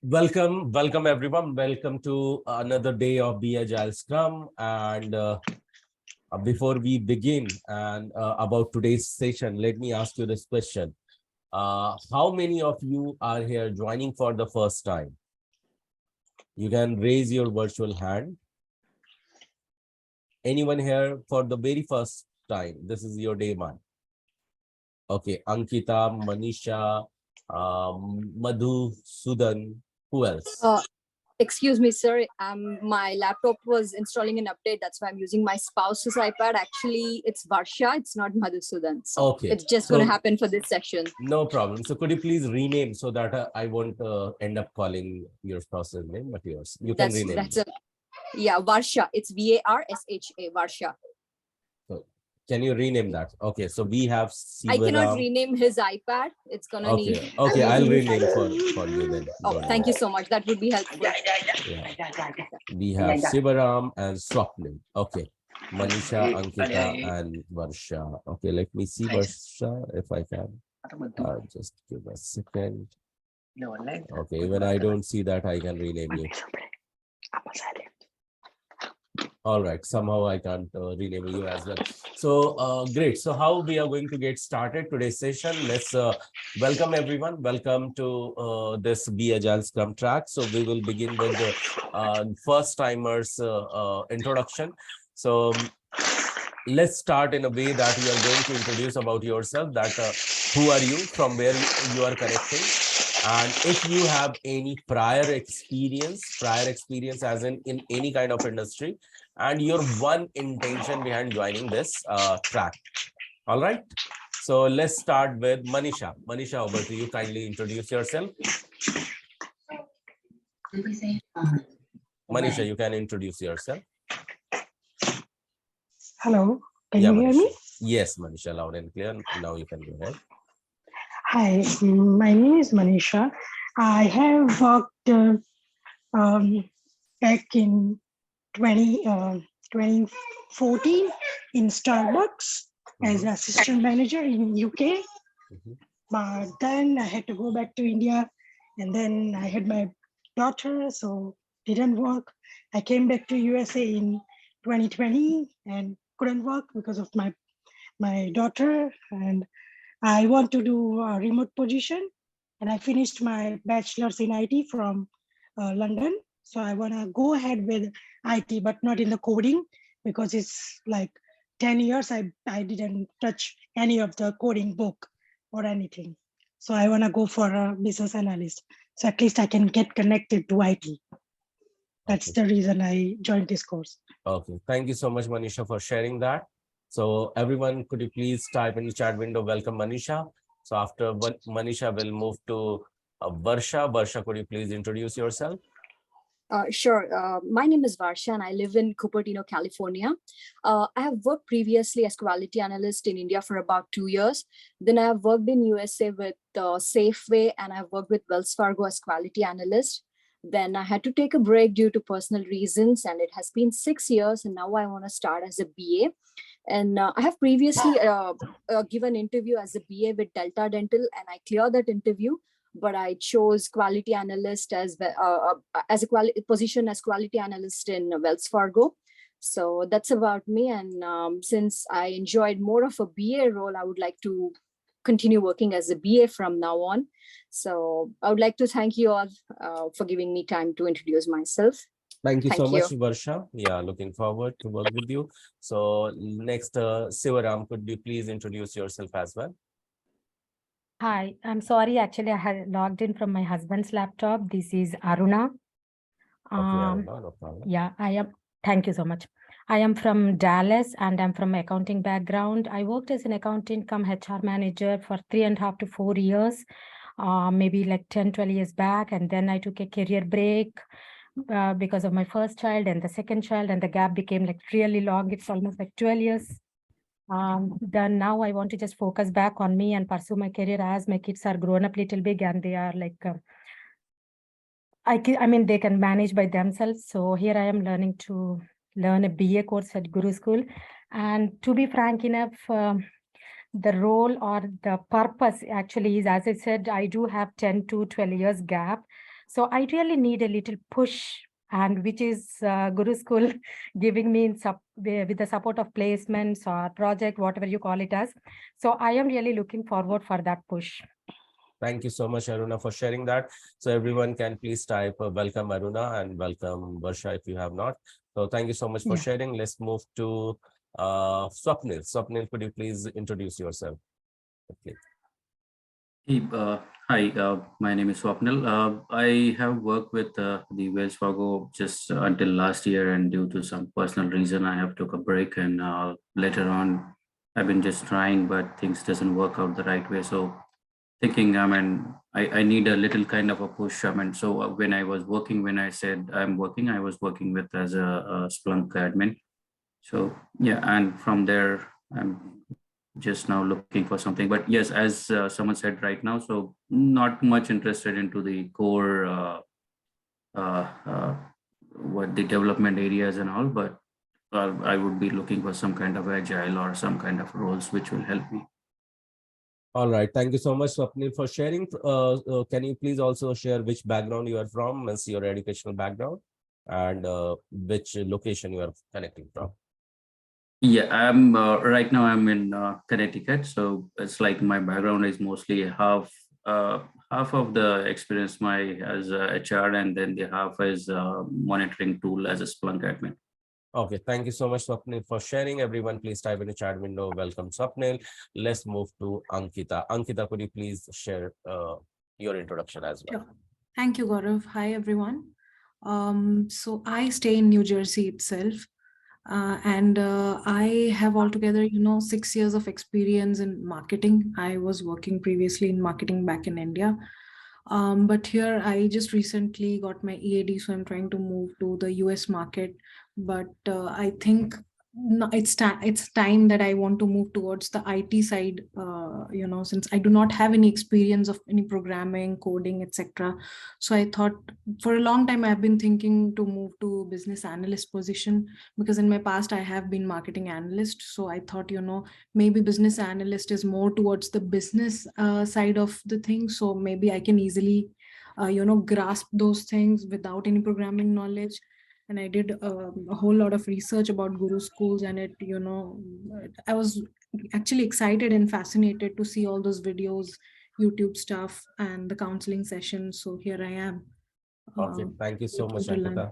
Welcome everyone. Welcome to another day of the Agile Scrum. And before we begin and about today's session, let me ask you this question. How many of you are here joining for the first time? You can raise your virtual hand. Anyone here for the very first time? This is your day one. Okay, Ankita, Manisha, Madhu, Sudan. Who else? Excuse me, sir. My laptop was installing an update. That's why I'm using my spouse's iPad. Actually, it's Varsha. It's not Madhusudan. So okay, it's just going to happen for this session. No problem. So could you please rename so that I won't end up calling your spouse's name, but yours. You can rename. Yeah, Varsha. It's Varsha. Varsha. So can you rename that? Okay, so we have I cannot rename his iPad. It's gonna need. Okay, I'll rename for you then. Oh, thank you so much. That would be helpful. We have Sivaram and Swapnil. Okay. Manisha, Ankita, and Varsha. Okay, let me see Varsha if I can. Just give a second. Okay, even I don't see that I can rename you. All right, somehow I can't rename you as well. So great. So how we are going to get started today's session? Let's welcome everyone. Welcome to this Be Agile Scrum track. So we will begin with the first timers introduction. So let's start in a way that you are going to introduce about yourself, that who are you, from where you are connecting, and if you have any prior experience as in any kind of industry, and your one intention behind joining this track. All right, so let's start with Manisha. Manisha, over to you. Kindly introduce yourself. Manisha, you can introduce yourself. Hello, can you hear me? Yes, Manisha, loud and clear. Now you can go ahead. Hi, my name is Manisha. I have worked back in 2014 in Starbucks as assistant manager in UK. But then I had to go back to India, and then I had my daughter, so didn't work. I came back to USA in 2020 and couldn't work because of my daughter, and I want to do a remote position, and I finished my bachelor's in IT from London. So I want to go ahead with IT, but not in the coding, because it's like 10 years I didn't touch any of the coding book or anything. So I want to go for a business analyst. So at least I can get connected to IT. That's the reason I joined this course. Okay, thank you so much, Manisha, for sharing that. So everyone, could you please type in the chat window, welcome Manisha. So after Manisha, we'll move to Varsha. Varsha, could you please introduce yourself? Sure. My name is Varsha and I live in Cupertino, California. I have worked previously as quality analyst in India for about 2 years. Then I have worked in USA with Safeway, and I've worked with Wells Fargo as quality analyst. Then I had to take a break due to personal reasons, and it has been 6 years, and now I want to start as a BA. And I have previously given interview as a BA with Delta Dental, and I cleared that interview, but I chose quality analyst as a position as quality analyst in Wells Fargo. So that's about me. And since I enjoyed more of a BA role, I would like to continue working as a BA from now on. So I would like to thank you all for giving me time to introduce myself. Thank you so much, Varsha. Yeah, looking forward to work with you. So next, Sivaram, could you please introduce yourself as well? Hi, I'm sorry. Actually, I had logged in from my husband's laptop. This is Aruna. Okay, Aruna, no problem. Yeah, I am. Thank you so much. I am from Dallas and I'm from accounting background. I worked as an accountant cum HR manager for 3.5 to 4 years, maybe like 10, 12 years back. And then I took a career break because of my first child and the second child, and the gap became like really long. It's almost like 12 years. Then now I want to just focus back on me and pursue my career as my kids are grown up little big and they are like, I mean, they can manage by themselves. So here I am learning to learn a BA course at Guru School. And to be frank enough, the role or the purpose actually is, as I said, I do have 10 to 12 years gap. So I really need a little push, and which is Guru School giving me with the support of placements or project, whatever you call it as. So I am really looking forward for that push. Thank you so much, Aruna, for sharing that. So everyone can please type welcome Aruna and welcome Varsha if you have not. So thank you so much for sharing. Let's move to Swapnil. Swapnil, could you please introduce yourself? Okay. Hey, hi, my name is Swapnil. I have worked with the Wells Fargo just until last year, and due to some personal reason, I have took a break. And later on, I've been just trying, but things doesn't work out the right way. So thinking, I need a little kind of a push. So when I was working, when I said I'm working, I was working with as a Splunk admin. So yeah, and from there, I'm just now looking for something. But yes, as someone said right now, so not much interested into the core, what the development areas and all, but I would be looking for some kind of agile or some kind of roles which will help me. All right. Thank you so much, Swapnil, for sharing. Can you please also share which background you are from, as your educational background, and which location you are connecting from? Yeah, I'm right now I'm in Connecticut, so it's like my background is mostly half of the experience my as a HR, and then the half is monitoring tool as a Splunk admin. Okay, thank you so much, Swapnil, for sharing. Everyone, please type in the chat window. Welcome, Swapnil. Let's move to Ankita. Ankita, could you please share your introduction as well? Sure. Thank you, Gaurav. Hi, everyone. So I stay in New Jersey itself. And I have altogether, 6 years of experience in marketing. I was working previously in marketing back in India. But here I just recently got my EAD, so I'm trying to move to the US market. But I think it's time that I want to move towards the IT side, since I do not have any experience of any programming, coding, etc. So I thought for a long time I've been thinking to move to business analyst position, because in my past I have been marketing analyst. So I thought, maybe business analyst is more towards the business side of the thing. So maybe I can easily, grasp those things without any programming knowledge. And I did a whole lot of research about Guru schools, and I was actually excited and fascinated to see all those videos, YouTube stuff, and the counseling sessions. So here I am. Okay, thank you so much, waiting to learn. Ankita.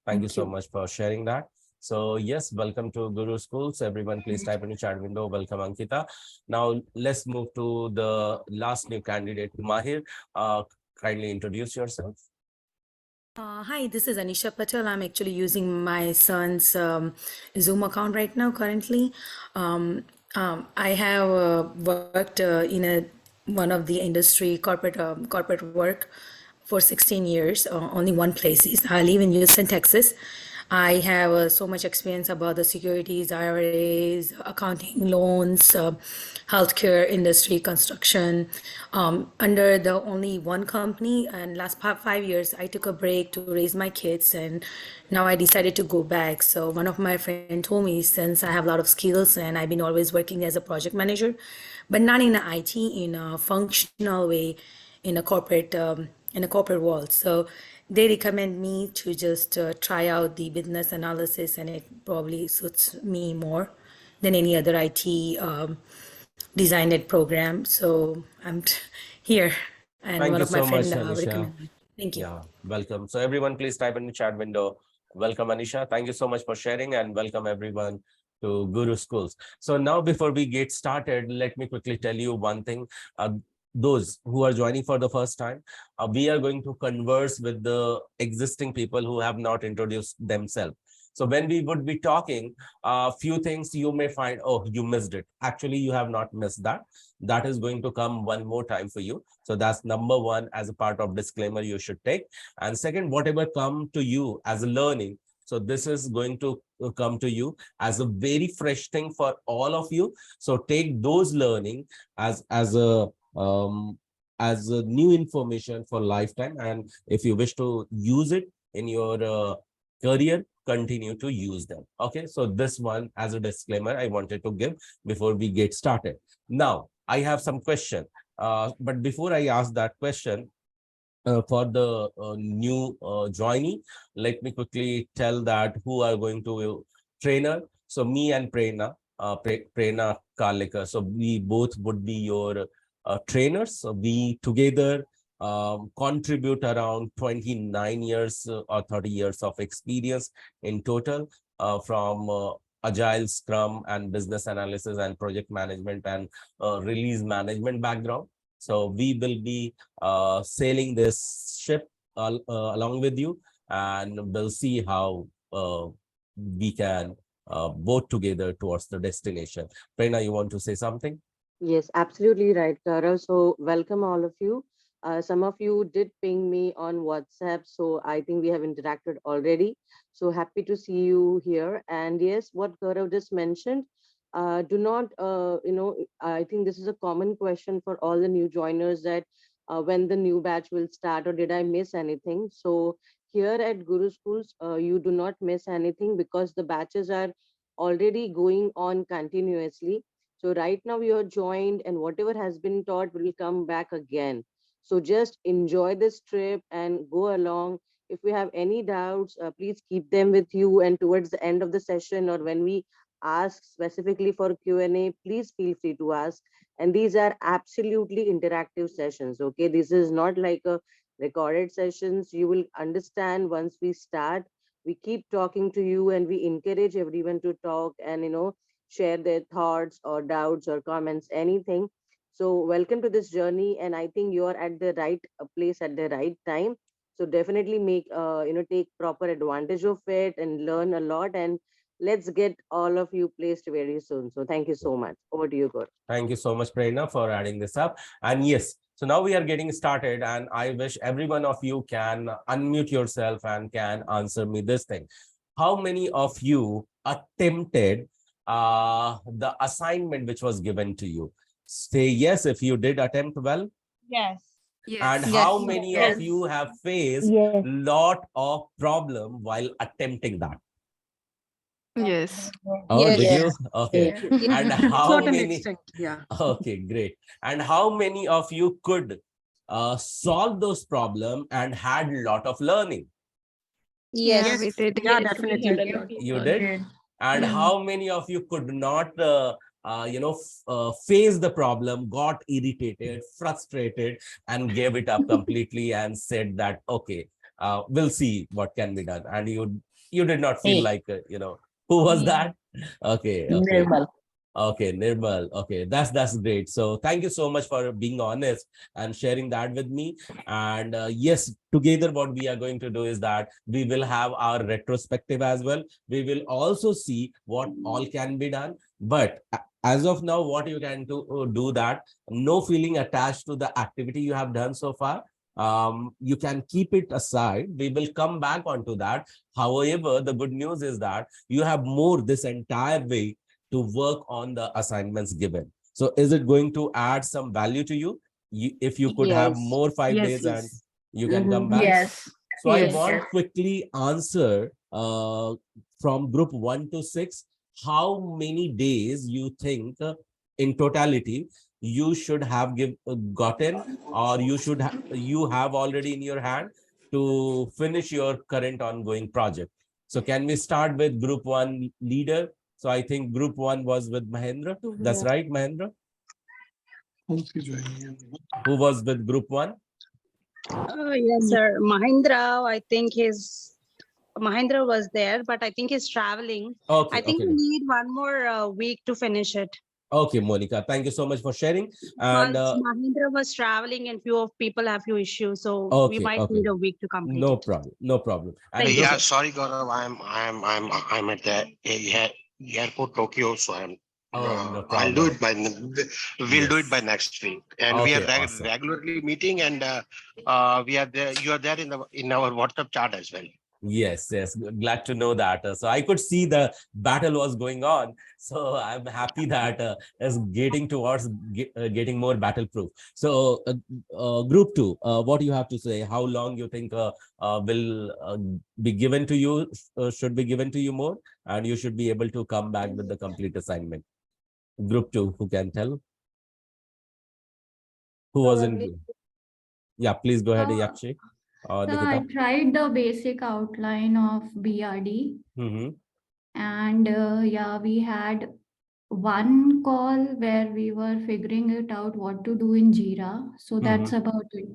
Thank you so much for sharing that. So yes, welcome to Guru Schools. Everyone, please type in the chat window. Welcome, Ankita. Now let's move to the last new candidate, Mahir. Kindly introduce yourself. Hi, this is Anisha Patel. I'm actually using my son's Zoom account right now currently. I have worked in one of the industry corporate work for 16 years, only one place. I live in Houston, Texas. I have so much experience about the securities, IRAs, accounting, loans, healthcare industry, construction, under the only one company. And last 5 years, I took a break to raise my kids, and now I decided to go back. So one of my friends told me, since I have a lot of skills and I've been always working as a project manager, but not in IT, in a functional way, in a corporate world. So they recommend me to just try out the business analysis, and it probably suits me more than any other IT designed program. So I'm here, and Thank one you of my so much, friends Anisha. recommended me. Thank you. Yeah, welcome. So everyone, please type in the chat window. Welcome, Anisha. Thank you so much for sharing, and welcome everyone to Guru Schools. So now, before we get started, let me quickly tell you one thing. Those who are joining for the first time, we are going to converse with the existing people who have not introduced themselves. So when we would be talking, a few things you may find, oh, you missed it. Actually, you have not missed that. That is going to come one more time for you. So that's number one, as a part of disclaimer you should take. And second, whatever come to you as a learning, so this is going to come to you as a very fresh thing for all of you. So take those learning as a new information for lifetime, and if you wish to use it in your career, continue to use them. Okay, so this one as a disclaimer I wanted to give before we get started. Now I have some question, but before I ask that question, for the new joinee, let me quickly tell that who are going to trainer. So me and Prerna Kalekar. So we both would be your trainers. So we together contribute around 29 years or 30 years of experience in total from Agile, Scrum, and business analysis and project management and release management background. So we will be sailing this ship along with you, and we'll see how we can boat together towards the destination. Prerna, you want to say something? Yes, absolutely right, Gaurav. So welcome all of you. Some of you did ping me on WhatsApp, so I think we have interacted already. So happy to see you here. And yes, what Gaurav just mentioned, do not, I think this is a common question for all the new joiners that when the new batch will start or did I miss anything? So here at Guru Schools, you do not miss anything because the batches are already going on continuously. So right now you're joined and whatever has been taught will come back again. So just enjoy this trip and go along. If you have any doubts, please keep them with you. And towards the end of the session or when we ask specifically for Q&A, please feel free to ask. And these are absolutely interactive sessions. Okay, this is not like a recorded sessions. You will understand once we start. We keep talking to you and we encourage everyone to talk and share their thoughts or doubts or comments, anything. So welcome to this journey, and I think you are at the right place at the right time. So definitely make take proper advantage of it and learn a lot. And let's get all of you placed very soon. So thank you so much. Over to you, Gaurav. Thank you so much, Prerna, for adding this up. And yes, so now we are getting started, and I wish every one of you can unmute yourself and can answer me this thing. How many of you attempted the assignment which was given to you? Say yes if you did attempt well. Yes. And how many of you have faced lot of problem while attempting that? Yes. Oh, Yes. did you? Yes. Okay. And how Certain many? extent, yeah. Okay, great. And how many of you could solve those problems and had a lot of learning? Yes. Yeah, we did. Yeah, definitely. You did? And how many of you could not, face the problem, got irritated, frustrated, and gave it up completely and said that, okay, we'll see what can be done. And you did not feel like, who was that? Okay. Nirmal. Okay, Nirmal. Okay, that's great. So thank you so much for being honest and sharing that with me. And yes, together what we are going to do is that we will have our retrospective as well. We will also see what all can be done. But as of now, what you can do that no feeling attached to the activity you have done so far. You can keep it aside. We will come back onto that. However, the good news is that you have more this entire way to work on the assignments given. So is it going to add some value to you? If you could have Yes. more 5 Yes, days and yes. you can come back? Yes. So I Yes. want quickly answer from group 1 to 6, how many days you think in totality you should have gotten, or you have already in your hand to finish your current ongoing project. So can we start with group 1 leader? So I think group 1 was with Mahendra. That's right, Mahendra? Who was with group 1? Yes, sir. Mahendra was there, but I think he's traveling. Okay, I think okay. we need one more week to finish it. Okay, Monica, thank you so much for sharing. And Because Mahendra was traveling and few of people have few issues, so we okay, might need a week to complete no it. problem, no problem. And Thank Yeah, you. sorry, Gaurav. I'm at the airport Tokyo, so oh, no I'll do problem. it by we'll do it by next week, and we are Okay, awesome. regularly meeting, and we are there. You are there in our WhatsApp chat as well. Yes, glad to know that. So I could see the battle was going on. So I'm happy that is getting towards getting more battle proof. So group 2, what do you have to say? How long you think will be given to you, should be given to you more, and you should be able to come back with the complete assignment? Group 2, who can tell? Who was in? Yeah, please go ahead, So, Yakshi or so I Nikita. tried the basic outline of BRD, and yeah, we had one call where we were figuring it out what to do in Jira. So that's about it.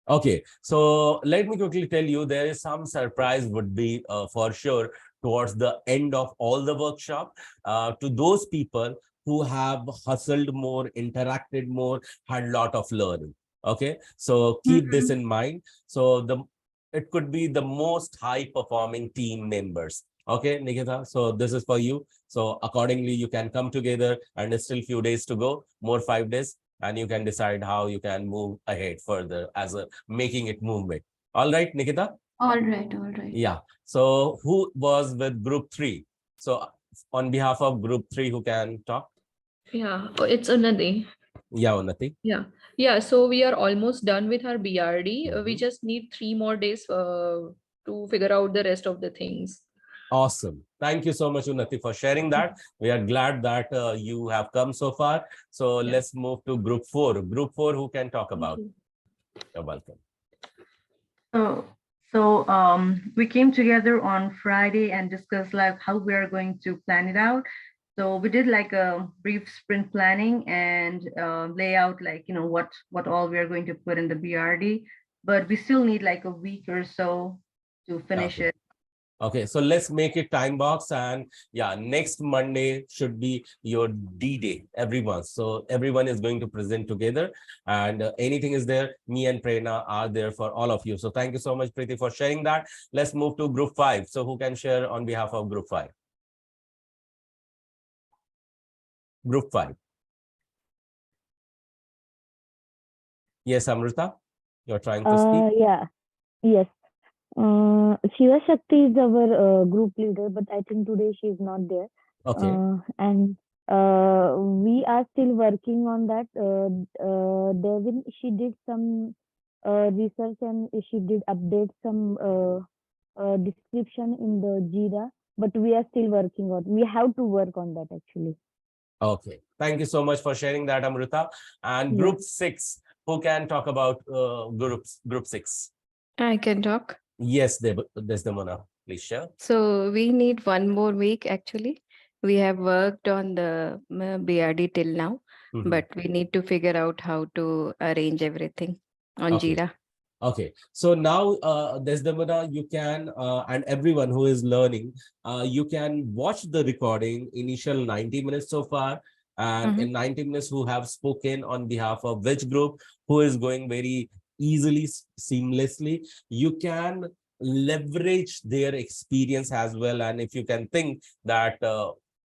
Okay, so let me quickly tell you, there is some surprise would be for sure towards the end of all the workshop to those people who have hustled more, interacted more, had lot of learning. Okay, so keep this in mind. So it could be the most high performing team members. Okay, Nikita, so this is for you. So accordingly, you can come together, and it's still few days to go, more 5 days, and you can decide how you can move ahead further as a making it movement. All right, Nikita? All right, all right. Yeah. So who was with group 3? So on behalf of group 3, who can talk? Yeah, it's Unnati. Yeah, Unnati. Yeah. So we are almost done with our BRD. We just need 3 more days to figure out the rest of the things. Awesome. Thank you so much, Unnati, for sharing that. We are glad that you have come so far. So let's move to group 4. Group 4, who can talk about? You're welcome. So we came together on Friday and discussed like how we are going to plan it out. So we did like a brief sprint planning and lay out like, you know, what all we are going to put in the BRD, but we still need like a week or so to finish it. Okay, so let's make it time box, and yeah, next Monday should be your D-Day, everyone. So everyone is going to present together, and anything is there, me and Prerna are there for all of you. So thank you so much, Preeti, for sharing that. Let's move to group 5. So who can share on behalf of group 5? Group 5. Yes, Amrita, you're trying to speak? Yeah, yes. Shiva Shakti is our group leader, but I think today she is not there. Okay. And we are still working on that. Devin, she did some research and she did update some description in the Jira, but we are still working on. We have to work on that actually. Okay. Thank you so much for sharing that, Amrita. And group 6, who can talk about group 6? I can talk. Yes, Desdemona, please share. So we need 1 more week actually. We have worked on the BRD till now, but we need to figure out how to arrange everything on Jira. Okay, so now Desdemona, you can, and everyone who is learning, you can watch the recording, initial 90 minutes so far, and in 90 minutes who have spoken on behalf of which group, who is going very easily, seamlessly. You can leverage their experience as well, and if you can think that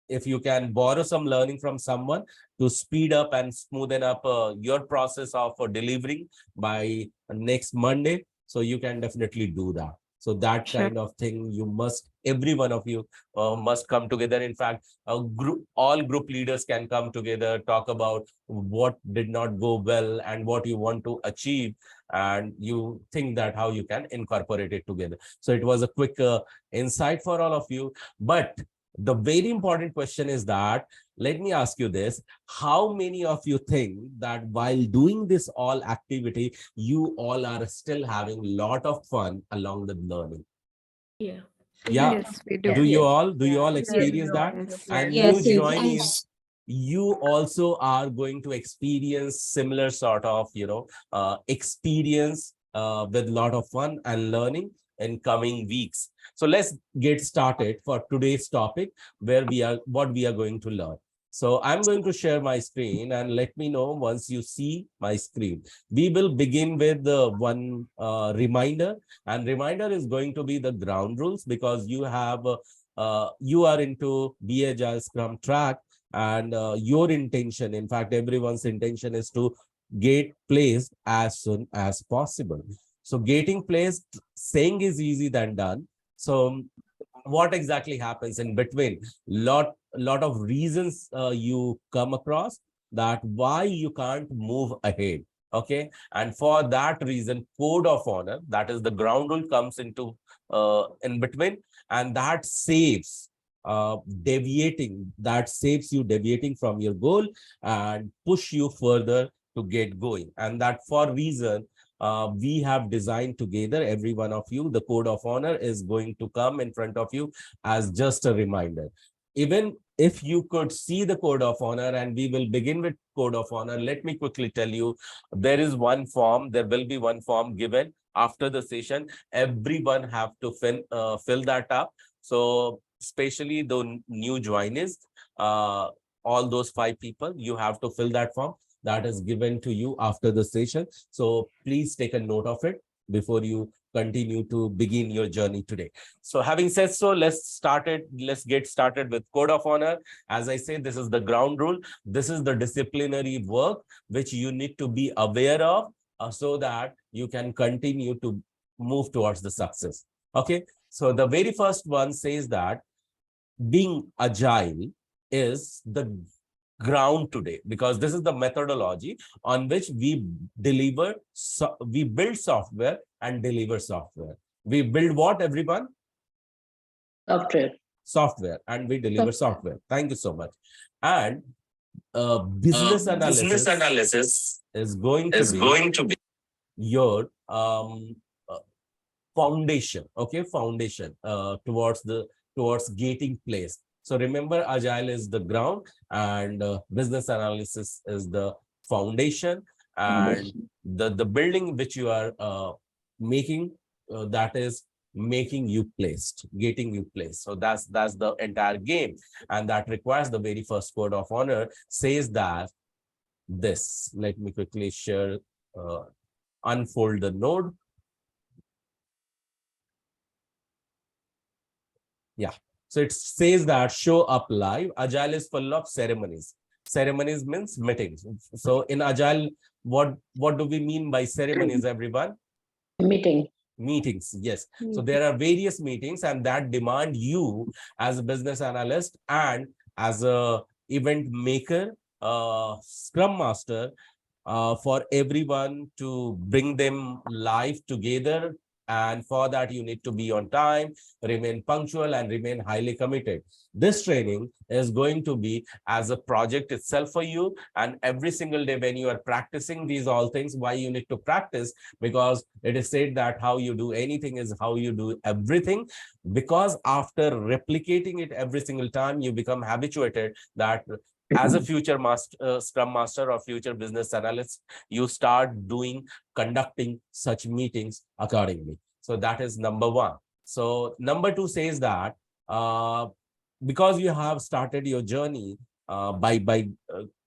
if you can borrow some learning from someone to speed up and smoothen up your process of delivering by next Monday, so you can definitely do that. So that kind of thing, you must, every one of you must come together. In fact, all group leaders can come together, talk about what did not go well and what you want to achieve, and you think that how you can incorporate it together. So it was a quick insight for all of you. But the very important question is that, let me ask you this, how many of you think that while doing this all activity, you all are still having a lot of fun along with learning? Yeah. Yes, we do. Do you all experience that? And you join in, you also are going to experience similar sort of, experience with a lot of fun and learning in coming weeks. So let's get started for today's topic, where what we are going to learn. So I'm going to share my screen, and let me know once you see my screen. We will begin with one reminder, and reminder is going to be the ground rules, because you have you are into AGILE Scrum track, and your intention, in fact, everyone's intention is to get placed as soon as possible. So getting placed, saying is easy than done. So what exactly happens in between? Lot of reasons you come across that why you can't move ahead. Okay, and for that reason, code of honor, that is the ground rule, comes into in between, and that saves that saves you deviating from your goal and push you further to get going. And that for reason, we have designed together, every one of you, the code of honor is going to come in front of you as just a reminder. Even if you could see the code of honor, and we will begin with code of honor, let me quickly tell you, there is one form, there will be one form given after the session. Everyone have to fill that up. So especially the new joinees, all those 5 people, you have to fill that form that is given to you after the session. So please take a note of it before you continue to begin your journey today. So having said so, let's get started with code of honor. As I say, this is the ground rule. This is the disciplinary work which you need to be aware of, so that you can continue to move towards the success. Okay, so the very first one says that being agile is the ground today, because this is the methodology on which we build software and deliver software. We build what, everyone? Software, and we deliver software. Thank you so much. And business analysis is going to be your foundation. Okay, foundation towards getting place. So remember, agile is the ground, and business analysis is the foundation, and the building which you are making, that is making you placed, getting you placed. So that's the entire game, and that requires the very first code of honor says that this. Let me quickly share, unfold the node. Yeah. So it says that show up live. Agile is full of ceremonies. Ceremonies means meetings. So in Agile, what do we mean by ceremonies, everyone? Meetings, yes. So there are various meetings, and that demand you as a business analyst and as a event maker, scrum master, for everyone to bring them live together. And for that, you need to be on time, remain punctual, and remain highly committed. This training is going to be as a project itself for you. And every single day when you are practicing these all things, why you need to practice? Because it is said that how you do anything is how you do everything. Because after replicating it every single time, you become habituated that as a future scrum master or future business analyst, you start conducting such meetings accordingly. So that is number one. So number two says that because you have started your journey by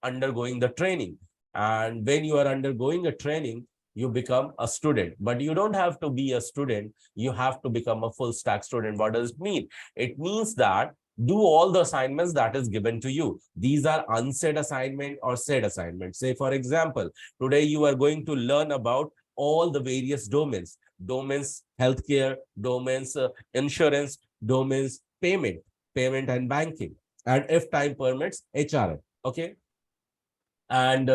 undergoing the training, and when you are undergoing a training, you become a student. But you don't have to be a student, you have to become a full stack student. What does it mean? It means that do all the assignments that is given to you. These are unsaid assignment or said assignment. Say, for example, today you are going to learn about all the various domains, healthcare, domains, insurance, domains, payment and banking, and if time permits, HRM. Okay. And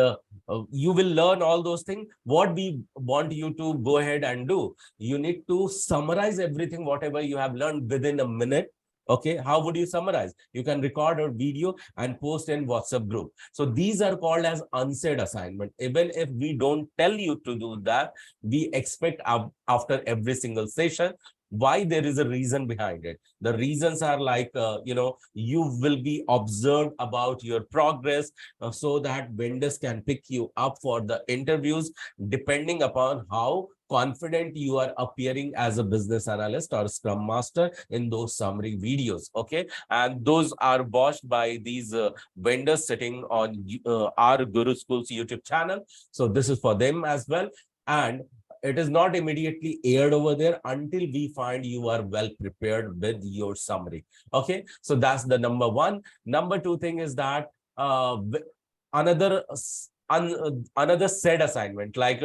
you will learn all those things. What we want you to go ahead and do, you need to summarize everything, whatever you have learned, within a minute. Okay, how would you summarize? You can record a video and post in WhatsApp group. So these are called as unsaid assignment. Even if we don't tell you to do that, we expect after every single session. Why? There is a reason behind it. The reasons are like, you will be observed about your progress, so that vendors can pick you up for the interviews, depending upon how confident you are appearing as a business analyst or scrum master in those summary videos. Okay, and those are watched by these vendors sitting on our Guru School's YouTube channel. So this is for them as well. And it is not immediately aired over there until we find you are well prepared with your summary. Okay, so that's the number one. Number two thing is that another said assignment, like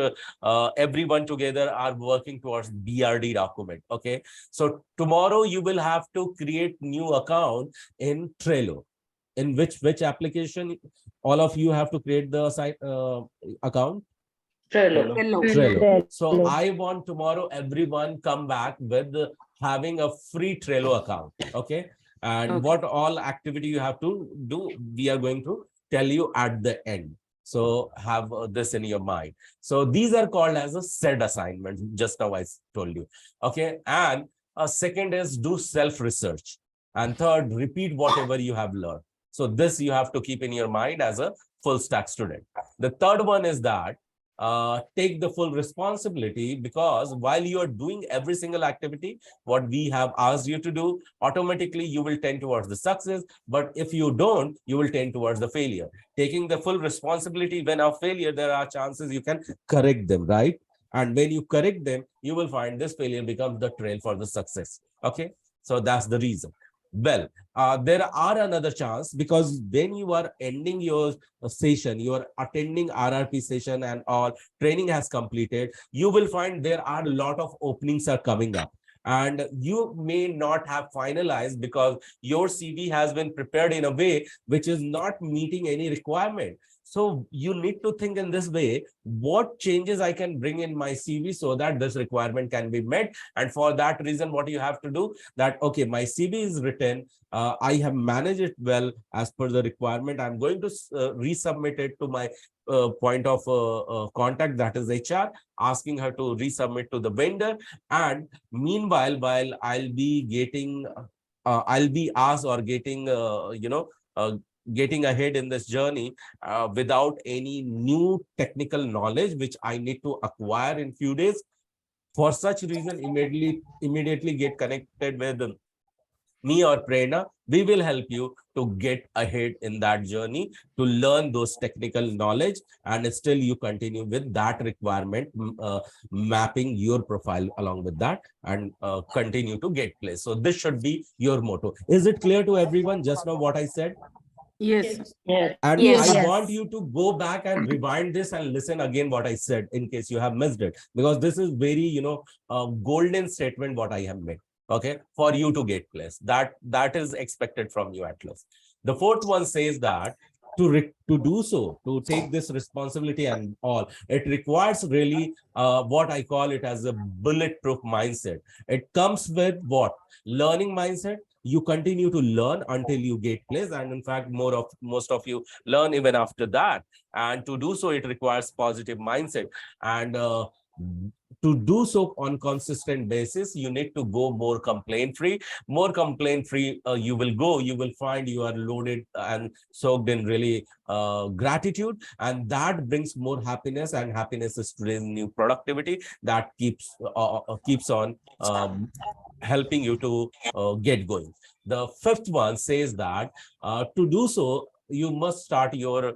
everyone together are working towards BRD document. Okay, so tomorrow you will have to create new account in Trello. In which application all of you have to create the account? Trello. So I want tomorrow everyone come back with having a free Trello account. Okay, and what all activity you have to do, we are going to tell you at the end. So have this in your mind. So these are called as a said assignments. Just now I told you. Okay. And second is do self-research. And third, repeat whatever you have learned. So this you have to keep in your mind as a full stack student. The third one is that take the full responsibility, because while you are doing every single activity, what we have asked you to do, automatically you will tend towards the success. But if you don't, you will tend towards the failure. Taking the full responsibility, when of failure, there are chances you can correct them, right? And when you correct them, you will find this failure becomes the trail for the success. Okay. So that's the reason. Well, there are another chance, because when you are ending your session, you are attending RRP session and all training has completed, you will find there are a lot of openings are coming up. And you may not have finalized because your CV has been prepared in a way which is not meeting any requirement. So you need to think in this way, what changes I can bring in my CV so that this requirement can be met. And for that reason, what you have to do that, okay, my CV is written, I have managed it well as per the requirement. I'm going to resubmit it to my point of contact, that is HR, asking her to resubmit to the vendor. And meanwhile, while I'll be getting, I'll be asked or getting, getting ahead in this journey without any new technical knowledge, which I need to acquire in few days. For such reason, immediately get connected with me or Prerna. We will help you to get ahead in that journey, to learn those technical knowledge, and still you continue with that requirement, mapping your profile along with that, and continue to get placed. So this should be your motto. Is it clear to everyone just now what I said? Yes. And Yes. I want you to go back and rewind this and listen again what I said, in case you have missed it, because this is very, golden statement what I have made. Okay, for you to get placed. That is expected from you at least. The fourth one says that to do so, to take this responsibility and all, it requires really what I call it as a bulletproof mindset. It comes with what? Learning mindset. You continue to learn until you get placed, and in fact most of you learn even after that. And to do so, it requires positive mindset. And to do so on consistent basis, you need to go more complaint free. You will find you are loaded and soaked in really gratitude, and that brings more happiness, and happiness is today's new productivity that keeps on helping you to get going. The fifth one says that to do so, you must start your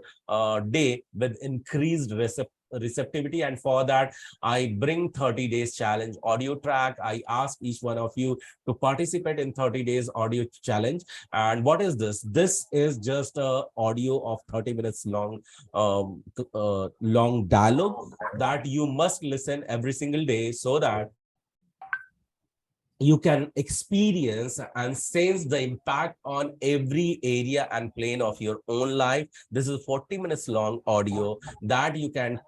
day with increased receptivity. And for that, I bring 30 days challenge audio track. I ask each one of you to participate in 30 days audio challenge. And what is this? This is just a audio of 30 minutes long, long dialogue that you must listen every single day, so that you can experience and sense the impact on every area and plane of your own life. This is 40 minutes long audio that you can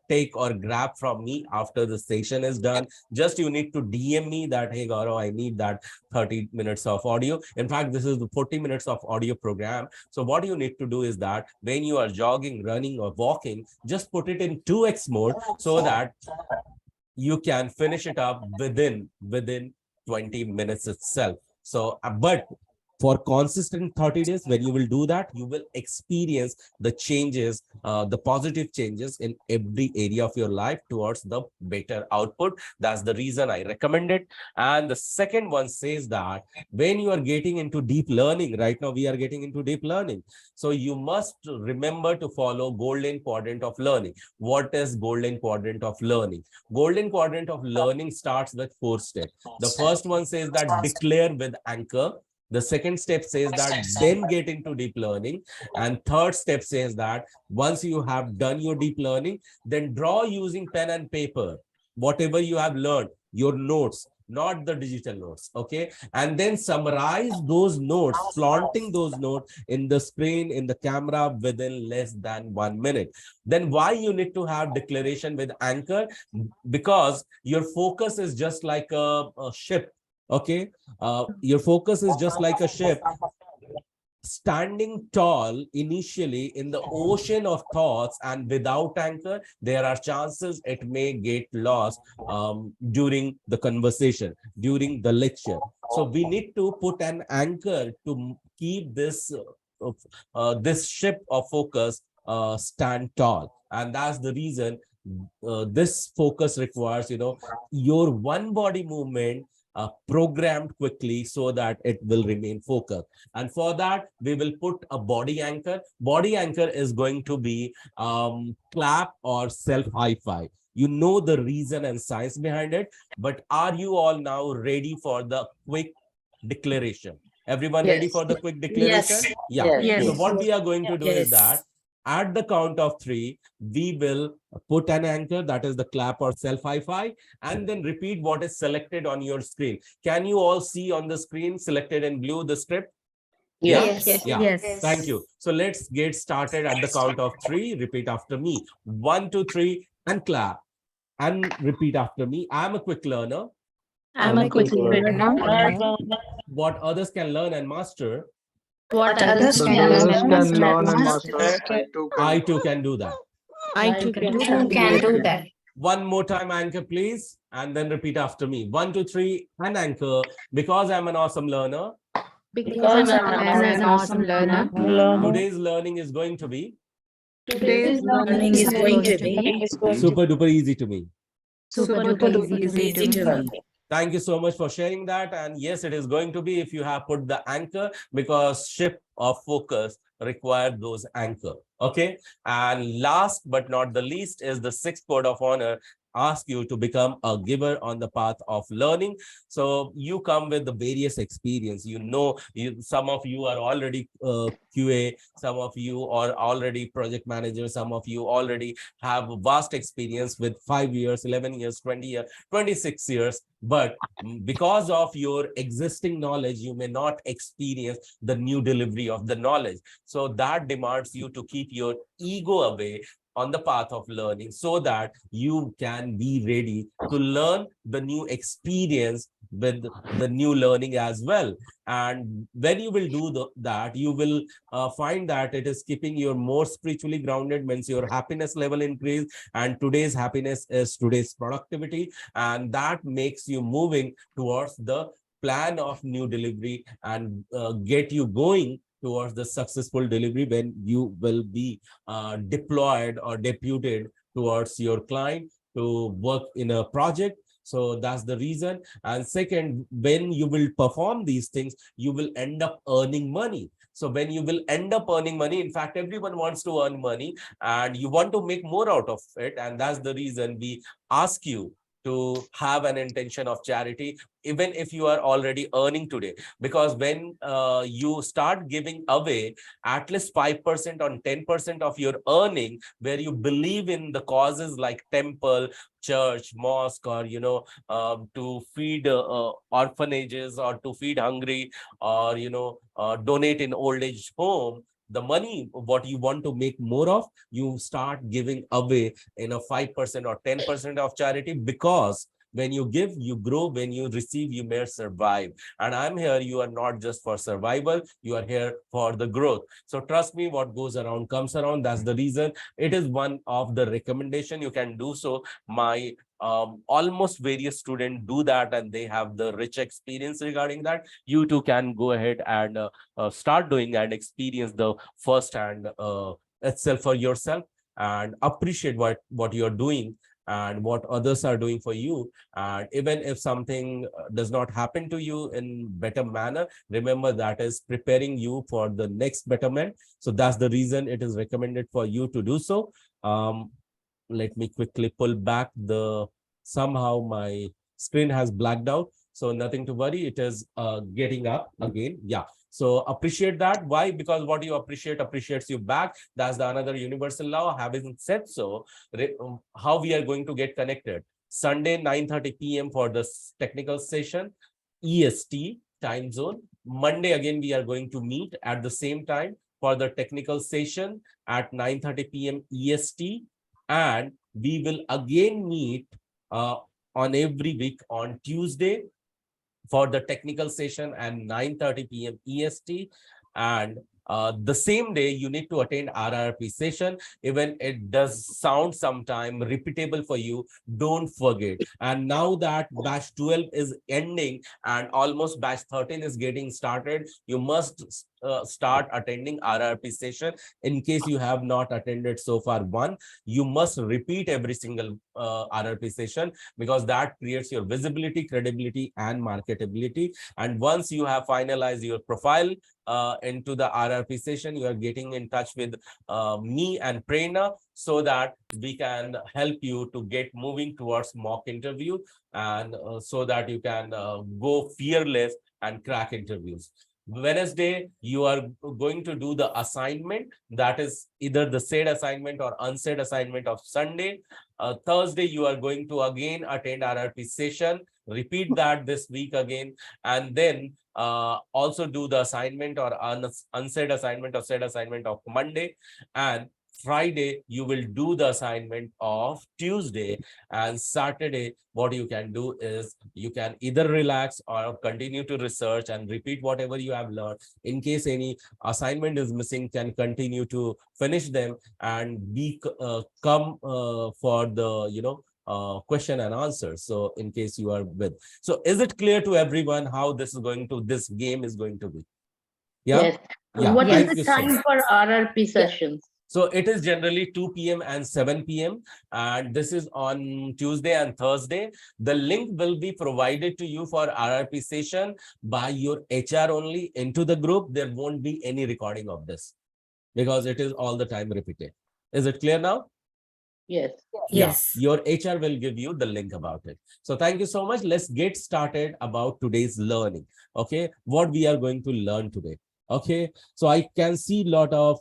take or grab from me after the session is done. Just you need to DM me that, hey Gaurav, I need that 30 minutes of audio. In fact, this is the 40 minutes of audio program. So what you need to do is that when you are jogging, running, or walking, just put it in 2x mode, so that you can finish it up within 20 minutes itself. So, but for consistent 30 days, when you will do that, you will experience the changes, the positive changes in every area of your life towards the better output. That's the reason I recommend it. And the second one says that when you are getting into deep learning, right now we are getting into deep learning. So you must remember to follow golden quadrant of learning. What is golden quadrant of learning? Golden quadrant of learning starts with 4 steps. The first one says that declare with anchor. The second step says that then get into deep learning. And third step says that once you have done your deep learning, then draw using pen and paper, whatever you have learned, your notes, not the digital notes. Okay. And then summarize those notes, flaunting those notes in the screen, in the camera within less than 1 minute. Then why you need to have declaration with anchor? Because your focus is just like a ship. Okay, your focus is just like a ship. standing tall initially in the ocean of thoughts and without anchor, there are chances it may get lost during the conversation, during the lecture. So we need to put an anchor to keep this ship of focus stand tall. And that's the reason this focus requires, your one body movement programmed quickly so that it will remain focused. And for that, we will put a body anchor. Body anchor is going to be clap or self high five. You know the reason and science behind it, but are you all now ready for the quick declaration? Everyone ready for the quick declaration? Yeah. Yes. So what we are going to do is that at the count of 3, we will put an anchor, that is the clap or self high five, and then repeat what is selected on your screen. Can you all see on the screen selected in blue the script? Yes. Yeah. Thank you. So let's get started at the count of 3. Repeat after me. 1, 2, 3, and clap. And repeat after me. I'm a quick learner. I'm a quick learner. What others can learn and master, What others can learn and master. I too can do that. I too can do that. One more time, anchor, please. And then repeat after me. 1, 2, 3, and anchor. Because I'm an awesome learner. Because I'm an awesome learner. Today's learning is going to be Today's learning is going to be super duper easy to me. super duper easy to me. Thank you so much for sharing that. And yes, it is going to be if you have put the anchor, because ship of focus require those anchor. Okay. And last but not the least is the 6th code of honor. Ask you to become a giver on the path of learning. So you come with the various experience. Some of you are already QA, some of you are already project manager, some of you already have vast experience with 5 years, 11 years, 20 years, 26 years. But because of your existing knowledge, you may not experience the new delivery of the knowledge. So that demands you to keep your ego away on the path of learning so that you can be ready to learn the new experience with the new learning as well. And when you will do that, you will find that it is keeping you more spiritually grounded, means your happiness level increase, and today's happiness is today's productivity, and that makes you moving towards the plan of new delivery and get you going towards the successful delivery when you will be deployed or deputed towards your client to work in a project. So that's the reason. And second, when you will perform these things, you will end up earning money. So when you will end up earning money, in fact, everyone wants to earn money and you want to make more out of it. And that's the reason we ask you to have an intention of charity, even if you are already earning today. Because when you start giving away at least 5% on 10% of your earning, where you believe in the causes like temple, church, mosque, or, to feed orphanages or to feed hungry, or, donate in old age home, the money, what you want to make more of, you start giving away in a 5% or 10% of charity, because when you give, you grow. When you receive, you may survive. And I'm here, you are not just for survival, you are here for the growth. So trust me, what goes around comes around. That's the reason. It is one of the recommendation you can do. So my almost various students do that, and they have the rich experience regarding that. You too can go ahead and start doing and experience the first hand itself for yourself, and appreciate what you're doing and what others are doing for you. And even if something does not happen to you in better manner, remember that is preparing you for the next betterment. So that's the reason it is recommended for you to do so. Let me quickly pull back somehow my screen has blacked out. So nothing to worry, it is getting up again. Yeah. So appreciate that. Why? Because what you appreciate appreciates you back. That's the another universal law. Having said so, how we are going to get connected? Sunday, 9:30 p.m. for this technical session, EST time zone. Monday, again, we are going to meet at the same time for the technical session at 9:30 p.m. EST. And we will again meet on every week on Tuesday for the technical session at 9:30 p.m. EST. And The same day you need to attend RRP session. Even it does sound sometime repeatable for you, don't forget. And now that batch 12 is ending and almost batch 13 is getting started, you must start attending RRP session. In case you have not attended so far one, you must repeat every single RRP session, because that creates your visibility, credibility, and marketability. And once you have finalized your profile into the RRP session, you are getting in touch with me and Prerna, so that we can help you to get moving towards mock interview, and so that you can go fearless and crack interviews. Wednesday, you are going to do the assignment, that is either the said assignment or unsaid assignment of Sunday. Thursday, you are going to again attend RRP session, repeat that this week again, and then also do the assignment or unsaid assignment or said assignment of Monday. And Friday, you will do the assignment of Tuesday. And Saturday, what you can do is you can either relax or continue to research and repeat whatever you have learned. In case any assignment is missing, can continue to finish them and come for the question and answer. So in case you are with, so is it clear to everyone how this game is going to be? Yeah. Yes. Yeah. What is Thank the you so time much. for RRP sessions? So it is generally 2 p.m. and 7 p.m. and this is on Tuesday and Thursday. The link will be provided to you for RRP session by your HR only into the group. There won't be any recording of this because it is all the time repeated. Is it clear now? Yes. Yes. Yeah, your HR will give you the link about it. So thank you so much. Let's get started about today's learning. Okay, what we are going to learn today. Okay, so I can see a lot of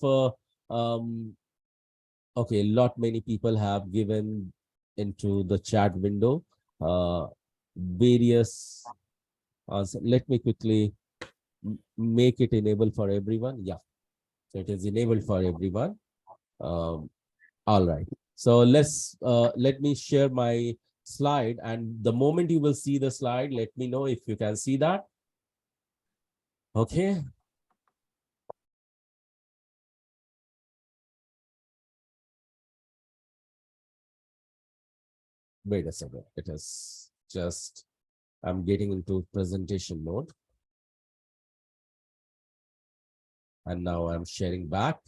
okay, many people have given into the chat window various let me quickly make it enable for everyone. Yeah, so it is enabled for everyone. All right, so let me share my slide, and the moment you will see the slide, let me know if you can see that. Okay. Wait a second. It is just, I'm getting into presentation mode. And now I'm sharing back.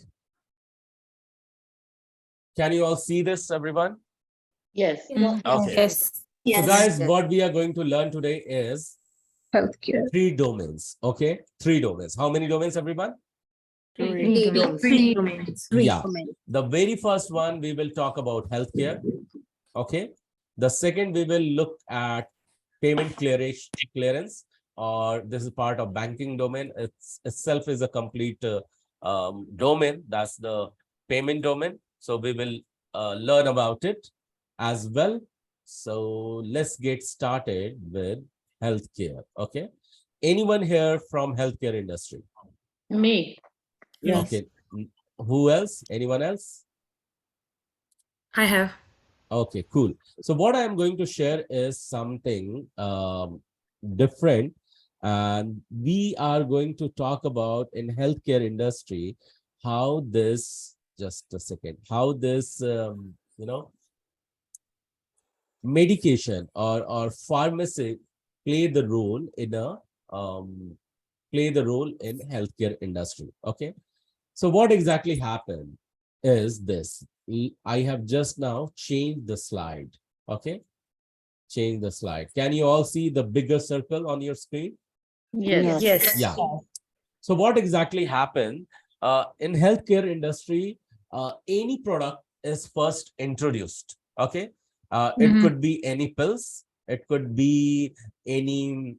Can you all see this, everyone? Yes. Okay. Yes. So guys, what we are going to learn today is Healthcare. 3 domains. Okay. 3 domains. How many domains, everyone? Three domains. Yeah. The very first one, we will talk about healthcare. Okay. The second, we will look at payment clearance, or this is part of banking domain. Itself is a complete domain. That's the payment domain. So we will learn about it as well. So let's get started with healthcare. Okay. Anyone here from healthcare industry? Me. Yes. Okay. Who else? Anyone else? I have. Okay, cool. So what I'm going to share is something different, and we are going to talk about in healthcare industry how this, just a second, how this medication or pharmacy play the role in a healthcare industry. Okay, so what exactly happened is this. I have just now changed the slide. Okay, change the slide. Can you all see the bigger circle on your screen? Yes. Yes. Yeah. So what exactly happened in healthcare industry? Any product is first introduced. Okay, it could be any pills, it could be any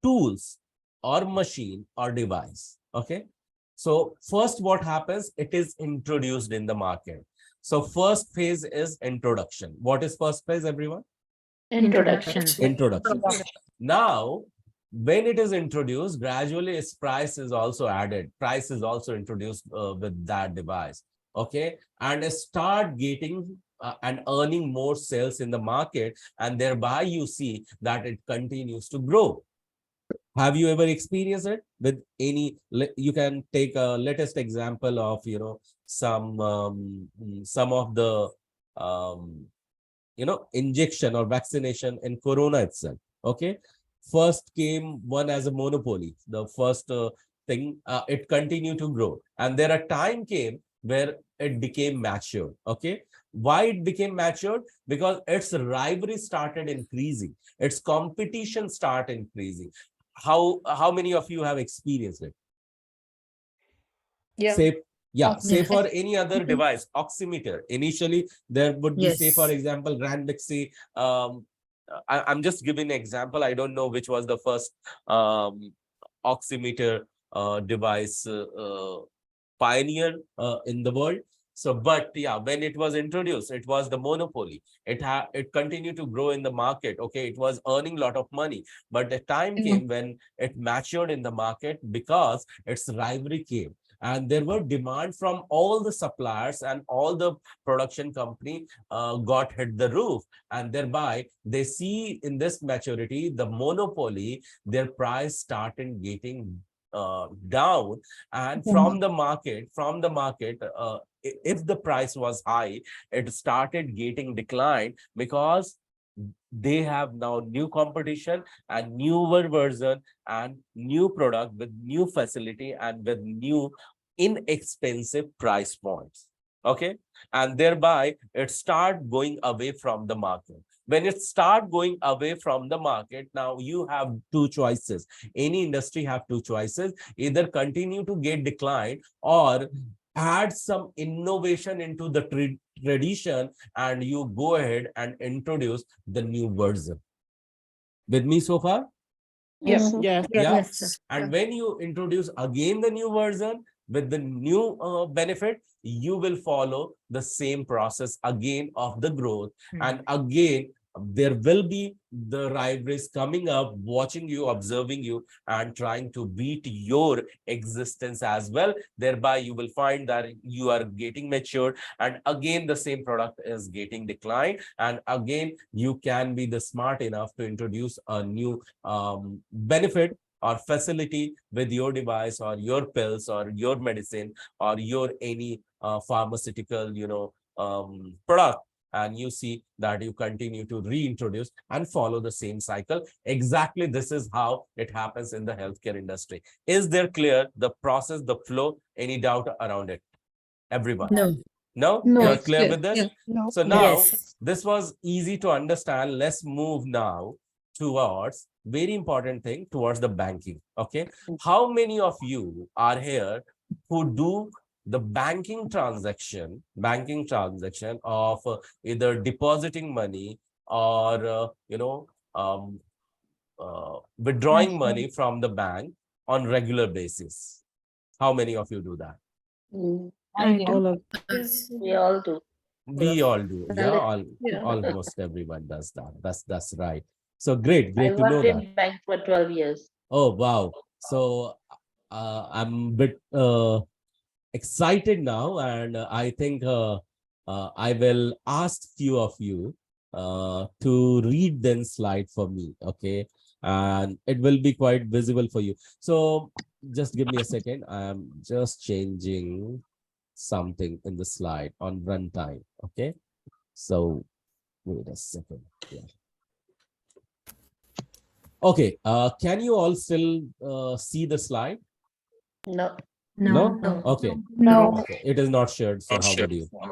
tools or machine or device. Okay, so first what happens, it is introduced in the market. So first phase is introduction. What is first phase, everyone? Introduction. Now when it is introduced, gradually its price is also added, price is also introduced with that device. Okay, and start getting and earning more sales in the market, and thereby you see that it continues to grow. Have you ever experienced it with any? You can take a latest example of some of the injection or vaccination in corona itself. Okay, first came one as a monopoly. The first thing, it continued to grow, and there a time came where it became matured. Okay, why it became matured? Because its rivalry started increasing, its competition started increasing. How many of you have experienced it? Yeah. Say, yeah, say Yes. for any other device, oximeter. Initially, there would be, say, for Yes. example, Ranbixy. I'm just giving an example. I don't know which was the first oximeter device pioneer in the world. So, but yeah, when it was introduced, it was the monopoly. It continued to grow in the market. Okay, it was earning a lot of money, but the time came when it matured in the market because its rivalry came. And there were demand from all the suppliers, and all the production company got hit the roof, and thereby they see in this maturity, the monopoly, their price started getting down. And from the market, if the price was high, it started getting declined, because they have now new competition and newer version and new product with new facility and with new inexpensive price points. Okay, and thereby it start going away from the market. When it start going away from the market, now you have two choices. Any industry have two choices: either continue to get declined, or add some innovation into the tradition, and you go ahead and introduce the new version. With me so far? Yes. Yes. Yeah. Yes, sir. And when you introduce again the new version with the new benefit, you will follow the same process again of the growth. And again, there will be the rivalries coming up, watching you, observing you, and trying to beat your existence as well. Thereby, you will find that you are getting matured, and again, the same product is getting declined. And again, you can be the smart enough to introduce a new benefit or facility with your device or your pills or your medicine or your any pharmaceutical product, and you see that you continue to reintroduce and follow the same cycle. Exactly, this is how it happens in the healthcare industry. Is there clear the process, the flow? Any doubt around it, everyone? No. No, No. you're Yes. clear Yes. with this? Yes. No. So now Yes. this was easy to understand. Let's move now towards very important thing, towards the banking. Okay, how many of you are here who do the banking transaction of either depositing money or withdrawing money from the bank on regular basis? How many of you do that? I do. All of Yes. We all do. We all do. Yeah, Yeah. almost everyone does that. That's right. So great I to know worked that. in bank for 12 years. Oh, wow. So I'm a bit excited now, and I think I will ask few of you to read the slide for me, okay? And it will be quite visible for you. So just give me a second. I'm just changing something in the slide on runtime, okay? So wait a second. Yeah. Okay, can you all still see the slide? No. No? No. Okay. no. Okay. It is not shared, so how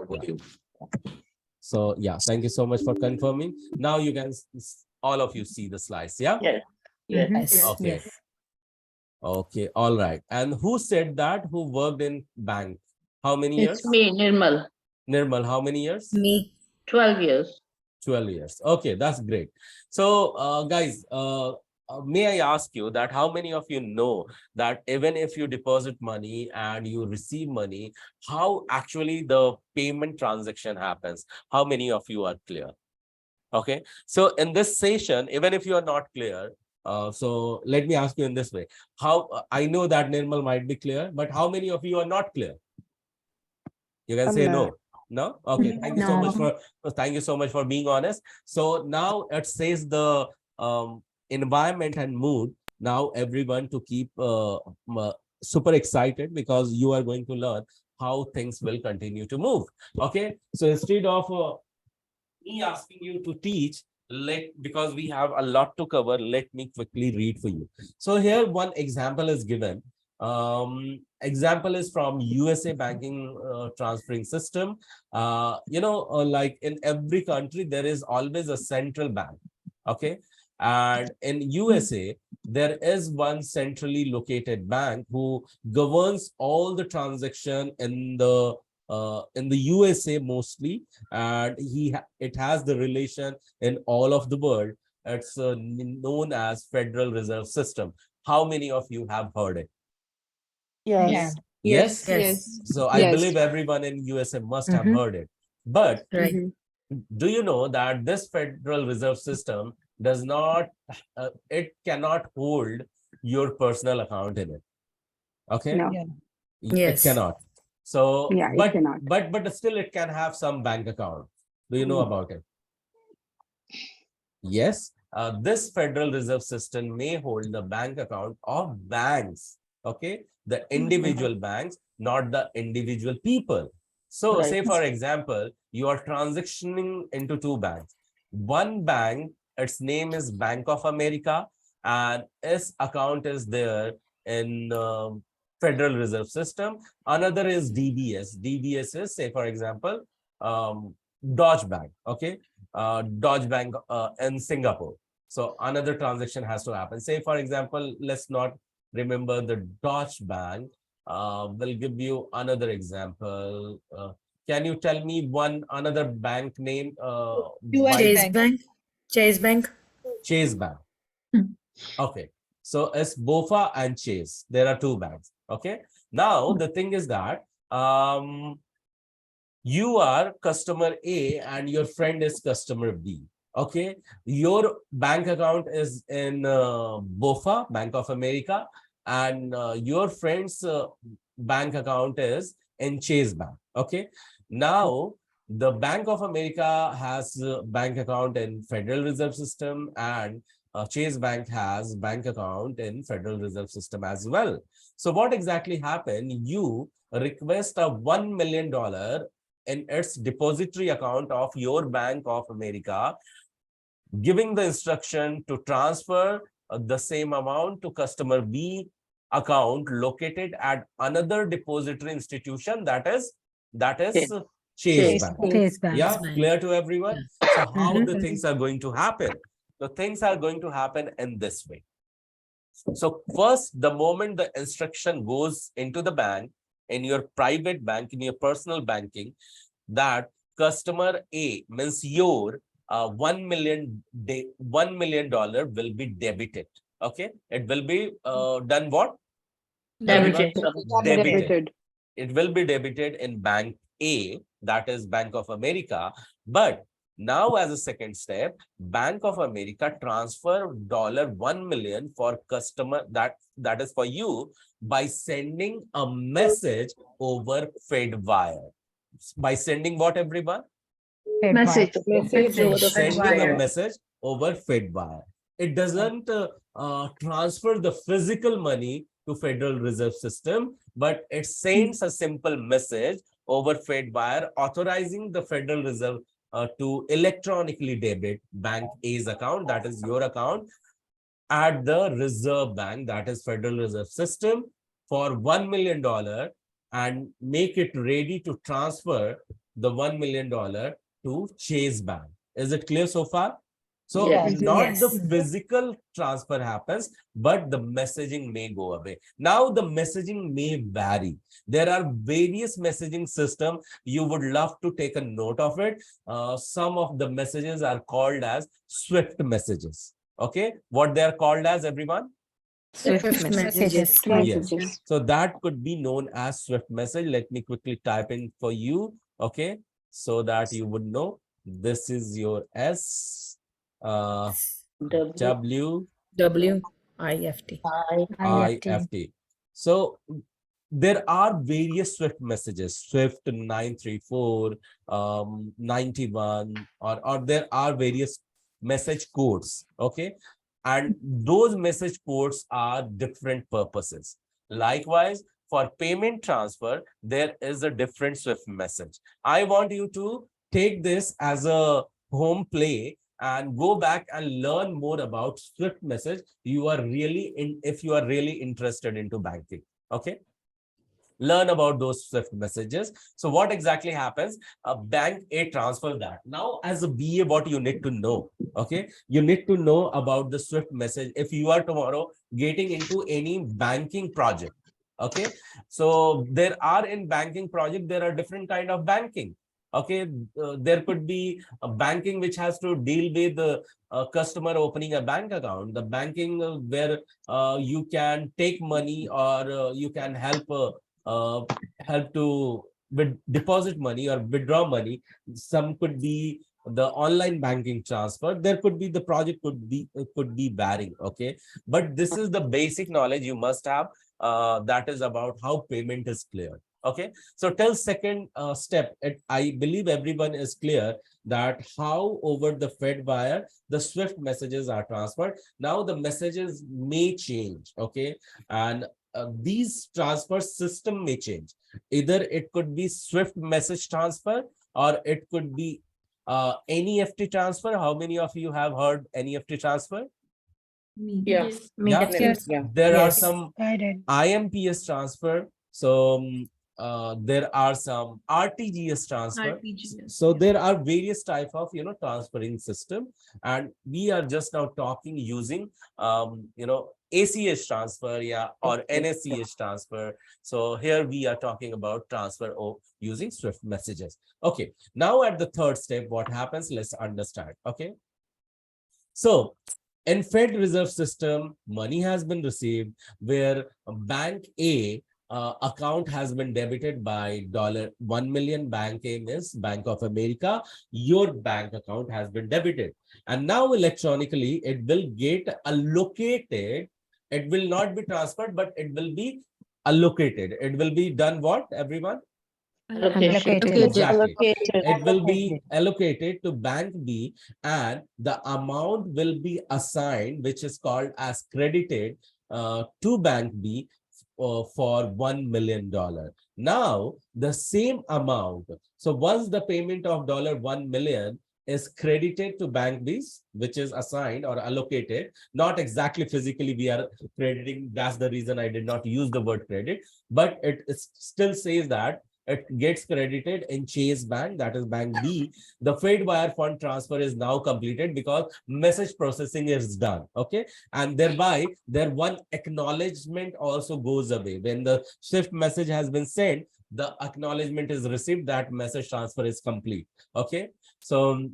would you? Yeah. So yeah, thank you so much for confirming. Now you can all of you see the slides, yeah? Yes. Yes. Yes. Okay. Yes. Okay, all right. And who said that? Who worked in bank? How many years? It's me, Nirmal. Nirmal, how many years? Me. 12 years. 12 years. Okay, that's great. So guys, may I ask you that how many of you know that even if you deposit money and you receive money, how actually the payment transaction happens? How many of you are clear? Okay, so in this session, even if you are not clear, so let me ask you in this way. How I know that Nirmal might be clear, but how many of you are not clear? You can say no. No? Okay, thank you so much for being honest. So now it says the environment and mood now everyone to keep super excited because you are going to learn how things will continue to move. Okay, so instead of me asking you to teach, because we have a lot to cover, let me quickly read for you. So here one example is given. Example is from USA banking transferring system. Like in every country there is always a central bank. Okay, and in USA there is one centrally located bank who governs all the transaction in the USA mostly, and it has the relation in all of the world. It's known as Federal Reserve System. How many of you have heard it? Yes. Yes. Yes. So I believe everyone in USA must have heard it. But Right. do you know that this Federal Reserve System does not, it cannot hold your personal account in it. Okay. No. It Yes. cannot. So, Yeah, it but cannot. but still it can have some bank account. Do you know about it? Yes. This Federal Reserve System may hold the bank account of banks. Okay, the individual banks, not the individual people. So, Right. say for example, you are transitioning into two banks. One bank, its name is Bank of America, and its account is there in Federal Reserve System. Another is DBS. DBS is, say for example, Deutsche Bank. Okay, Deutsche Bank in Singapore. So another transaction has to happen. Say, for example, let's not remember the Deutsche Bank. We'll give you another example. Can you tell me another bank name? Chase Bank. Chase Bank. Chase Bank. Okay. So it's BOFA and Chase. There are two banks. Okay. Now the thing is that you are customer A and your friend is customer B. Okay, your bank account is in BOFA, Bank of America, and your friend's bank account is in Chase Bank. Okay, now the Bank of America has a bank account in Federal Reserve System, and Chase Bank has bank account in Federal Reserve System as well. So what exactly happened? You request a $1 million in its depository account of your Bank of America, giving the instruction to transfer the same amount to customer B account located at another depository institution, that is Chase Bank. Chase Bank. Yeah, clear to everyone? So how the Mhm. things are going to happen? The things are going to happen in this way. So first, the moment the instruction goes into the bank, in your private bank, in your personal banking, that customer A, means your $1 million will be debited. Okay, it will be done what? Debited. Debited. It will be debited in bank A, that is Bank of America. But now, as a second step, Bank of America transfer $1 million for customer, that is for you, by sending a message over Fed wire. By sending what, everyone? Message. Sending a message over Fed wire. It doesn't transfer the physical money to Federal Reserve System, but it sends a simple message over Fed wire authorizing the Federal Reserve to electronically debit Bank A's account, that is your account, at the Reserve Bank, that is Federal Reserve System, for $1 million, and make it ready to transfer the $1 million to Chase Bank. Is it clear so far? So Yes. not the Yes. physical transfer happens, but the messaging may go away. Now the messaging may vary. There are various messaging systems. You would love to take a note of it. Some of the messages are called as Swift messages. Okay, what they are called as, everyone? Swift messages. Yes. So that could be known as Swift message. Let me quickly type in for you. Okay, so that you would know. This is your S W WIFT. IFT. So there are various Swift messages, Swift 934, 91, or there are various message codes. Okay. and those message ports are different purposes. Likewise, for payment transfer, there is a different Swift message. I want you to take this as a home play and go back and learn more about Swift message. You are really if you are really interested into banking. Okay. Learn about those Swift messages. So what exactly happens? A bank A transfer that. Now, as a BA, what you need to know, okay? You need to know about the Swift message. If you are tomorrow getting into any banking project, okay? So there are in banking project, there are different kind of banking. Okay, there could be a banking which has to deal with the customer opening a bank account, the banking where you can take money or you can help to deposit money or withdraw money. Some could be the online banking transfer. There could be the project could be varying. Okay, but this is the basic knowledge you must have. That is about how payment is cleared. Okay, so till second step, I believe everyone is clear that how over the Fed wire the Swift messages are transferred. Now the messages may change. Okay, and these transfer system may change. Either it could be Swift message transfer or it could be NEFT transfer. How many of you have heard NEFT transfer? Yeah. Yeah. Yes. Yeah. There are Yes. some I did. IMPS transfer. So there are some RTGS transfer. So there are various type of transferring system, and we are just now talking using ACH transfer, yeah, or NSCH transfer. So here we are talking about transfer of using Swift messages. Okay, now at the third step, what happens? Let's understand. Okay, so in Fed Reserve System, money has been received where Bank A account has been debited by $1 million. Bank A is Bank of America. Your bank account has been debited. And now electronically, it will get allocated. It will not be transferred, but it will be allocated. It will be done what, everyone? Allocated. Exactly. It will be allocated to Bank B, and the amount will be assigned, which is called as credited to Bank B for $1 million. Now, the same amount. So once the payment of $1 million is credited to Bank B, which is assigned or allocated, not exactly physically we are crediting. That's the reason I did not use the word credit, but it still says that it gets credited in Chase Bank, that is Bank B. The Fed wire fund transfer is now completed because message processing is done. Okay, and thereby their one acknowledgement also goes away. When the Swift message has been sent, the acknowledgement is received that message transfer is complete. Okay, so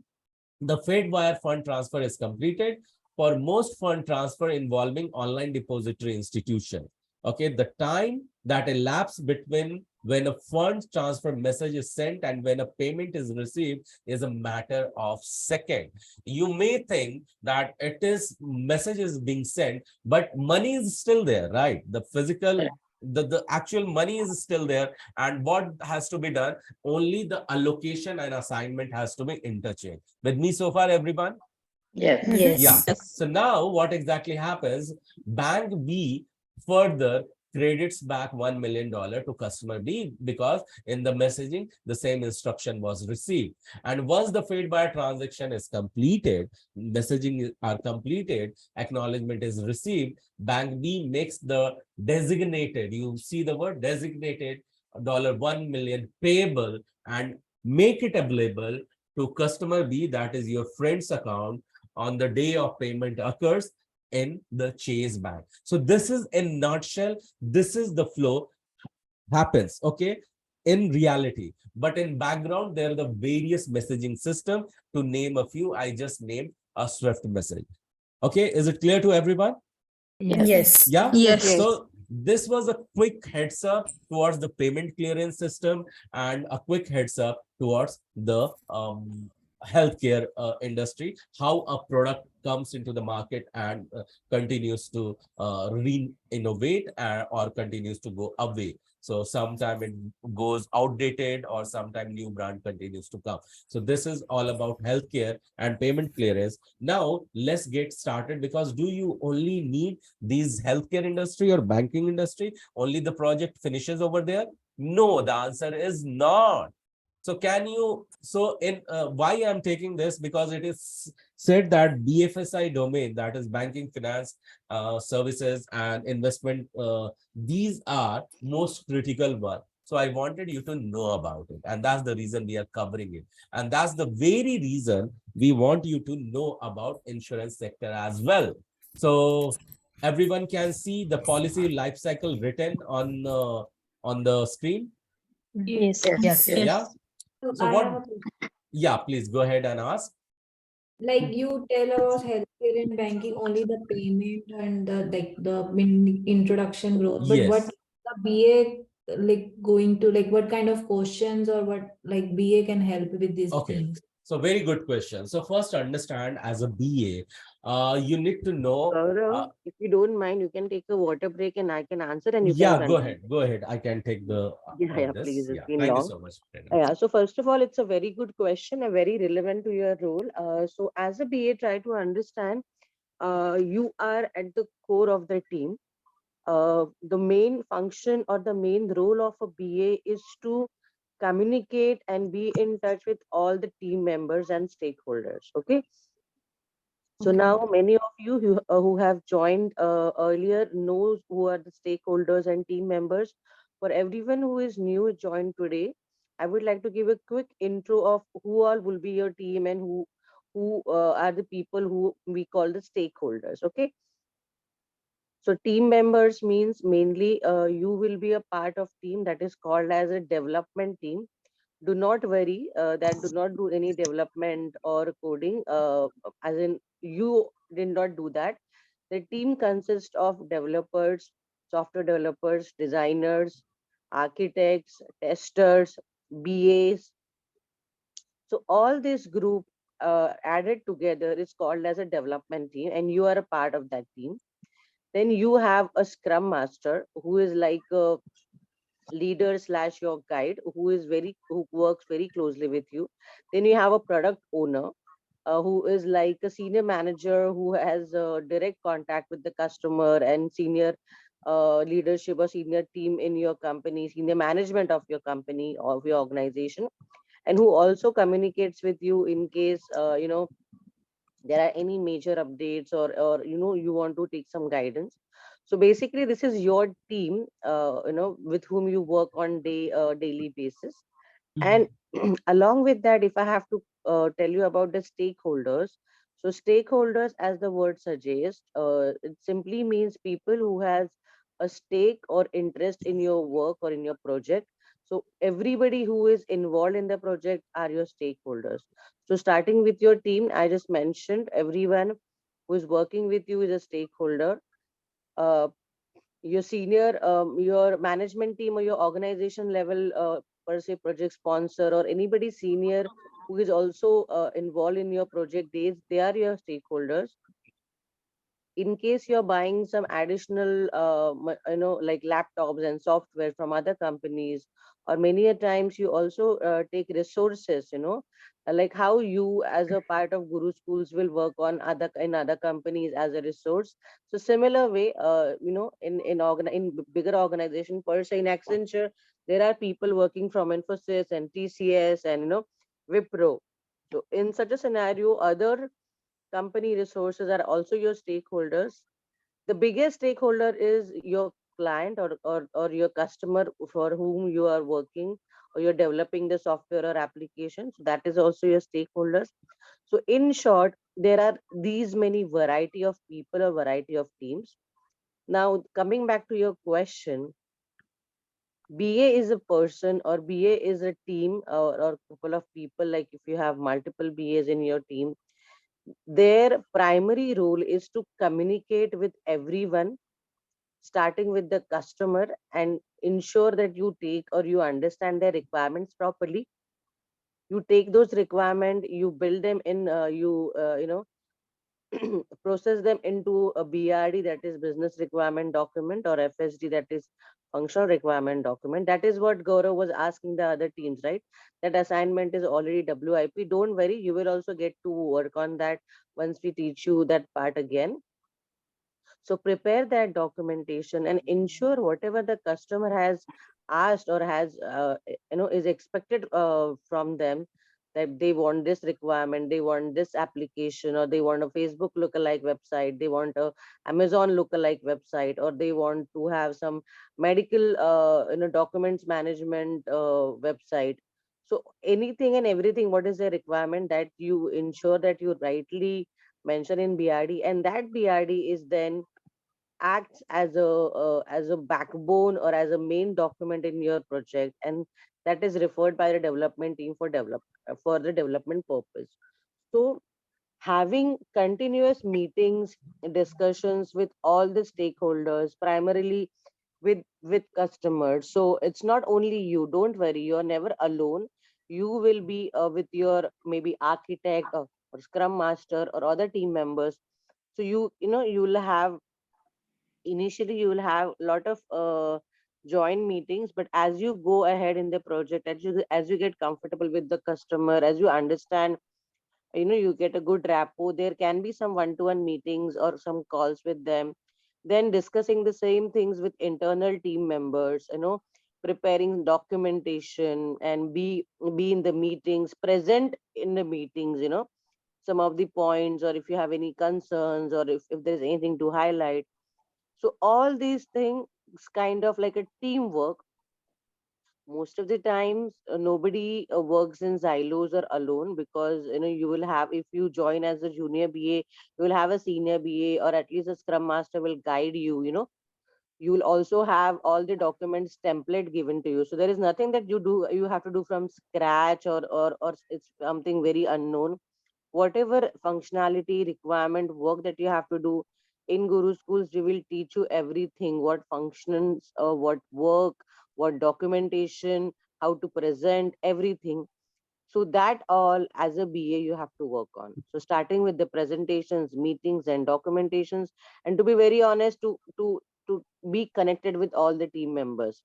the Fed wire fund transfer is completed for most fund transfer involving online depository institution. Okay, the time that elapsed between when a fund transfer message is sent and when a payment is received is a matter of second. You may think that it is message is being sent, but money is still there, right? The physical, the actual money is still there. And what has to be done? Only the allocation and assignment has to be interchanged. With me so far, everyone? Yes. Yeah. So now what exactly happens? Bank B further credits back $1 million to customer B because in the messaging, the same instruction was received. And once the Fed wire transaction is completed, messaging are completed, acknowledgement is received, Bank B makes the designated, you see the word designated, $1 million payable and make it available to customer B, that is your friend's account, on the day of payment occurs in the Chase Bank. So this is in nutshell, this is the flow happens, okay, in reality. But in background, there are the various messaging system. To name a few, I just named a Swift message. Okay, is it clear to everyone? Yes. Yeah? Yes. So this was a quick heads up towards the payment clearance system and a quick heads up towards the healthcare industry, how a product comes into the market and continues to re-innovate or continues to go away. So sometime it goes outdated or sometime new brand continues to come. So this is all about healthcare and payment clearance. Now let's get started, because do you only need these healthcare industry or banking industry? Only the project finishes over there? No, the answer is not. So can you, so in why I'm taking this, because it is said that BFSI domain, that is banking, finance, services and investment, these are most critical one. So I wanted you to know about it, and that's the reason we are covering it. And that's the very reason we want you to know about insurance sector as well. So everyone can see the policy life cycle written on the screen. Yes. Yes. Yeah. So So I what? have a question. Yeah, please go ahead and ask. Like you tell about healthcare and banking, only the payment and the introduction growth. But what Yes. the BA like going to, like what kind of questions or what like BA can help with these Okay. things? So very good question. So first understand, as a BA, you need to know. Gaurav, if you don't mind, you can take a water break and I can answer and you can Yeah, go continue. ahead. Go ahead. I can take the Yeah, please. this. It's Yeah. been Thank you long. so much, Prerna. Yeah, so first of all, it's a very good question and very relevant to your role. So as a BA, try to understand you are at the core of the team. The main function or the main role of a BA is to communicate and be in touch with all the team members and stakeholders. Okay. So Okay. now many of you who have joined earlier knows who are the stakeholders and team members. For everyone who is new joined today, I would like to give a quick intro of who all will be your team and who are the people who we call the stakeholders. Okay. So team members means mainly you will be a part of team that is called as a development team. Do not worry that do not do any development or coding, as in you did not do that. The team consists of developers, software developers, designers, architects, testers, BAs. So all this group added together is called as a development team, and you are a part of that team. Then you have a scrum master who is like a leader slash your guide, who works very closely with you. Then you have a product owner who is like a senior manager who has direct contact with the customer and senior leadership or senior team in your company, senior management of your company or of your organization, and who also communicates with you in case there are any major updates or you want to take some guidance. So basically this is your team with whom you work on daily basis. And along with that, if I have to tell you about the stakeholders, so stakeholders, as the word suggests, it simply means people who has a stake or interest in your work or in your project. So everybody who is involved in the project are your stakeholders. So starting with your team, I just mentioned everyone who is working with you is a stakeholder. Uh, your senior, your management team or your organization level, per se project sponsor or anybody senior who is also involved in your project days, they are your stakeholders. In case you're buying some additional like laptops and software from other companies, or many a times you also take resources, like how you as a part of Guru Schools will work on other companies as a resource. So similar way, in bigger organization, per se in Accenture, there are people working from Infosys and TCS and Wipro. So in such a scenario, other company resources are also your stakeholders. The biggest stakeholder is your client or your customer for whom you are working or you're developing the software or application. So that is also your stakeholders. So in short, there are these many variety of people or variety of teams. Now coming back to your question, BA is a person or BA is a team or couple of people. Like if you have multiple BAs in your team, their primary role is to communicate with everyone, starting with the customer, and ensure that you take or you understand their requirements properly. You take those requirement, you build them in, process them into a BRD, that is business requirement document, or FSD, that is functional requirement document. That is what Gaurav was asking the other teams, right? That assignment is already WIP. Don't worry, you will also get to work on that once we teach you that part again. So prepare that documentation and ensure whatever the customer has asked or has, is expected from them, that they want this requirement, they want this application, or they want a Facebook lookalike website, they want a Amazon lookalike website, or they want to have some medical, documents management website. So anything and everything, what is the requirement, that you ensure that you rightly mention in BRD, and that BRD is then acts as a backbone or as a main document in your project, and that is referred by the development team for the development purpose. So having continuous meetings, discussions with all the stakeholders, primarily with customers. So it's not only you, don't worry, you're never alone. You will be with your maybe architect, or scrum master, or other team members. So you will have, initially you will have a lot of joint meetings, but as you go ahead in the project, as you get comfortable with the customer, as you understand, you get a good rapport, there can be some one-to-one meetings or some calls with them, then discussing the same things with internal team members, preparing documentation, and be in the meetings, present in the meetings, some of the points, or if you have any concerns, or if there's anything to highlight. So all these things kind of like a teamwork. Most of the times, nobody works in silos or alone, because you will have, if you join as a junior BA, you will have a senior BA, or at least a scrum master will guide you. You will also have all the documents template given to you. So there is nothing that you have to do from scratch, or it's something very unknown. Whatever functionality requirement work that you have to do in Guru schools, we will teach you everything, what functions, what work, what documentation, how to present everything. So that all as a BA you have to work on. So starting with the presentations, meetings, and documentations, and to be very honest, to be connected with all the team members.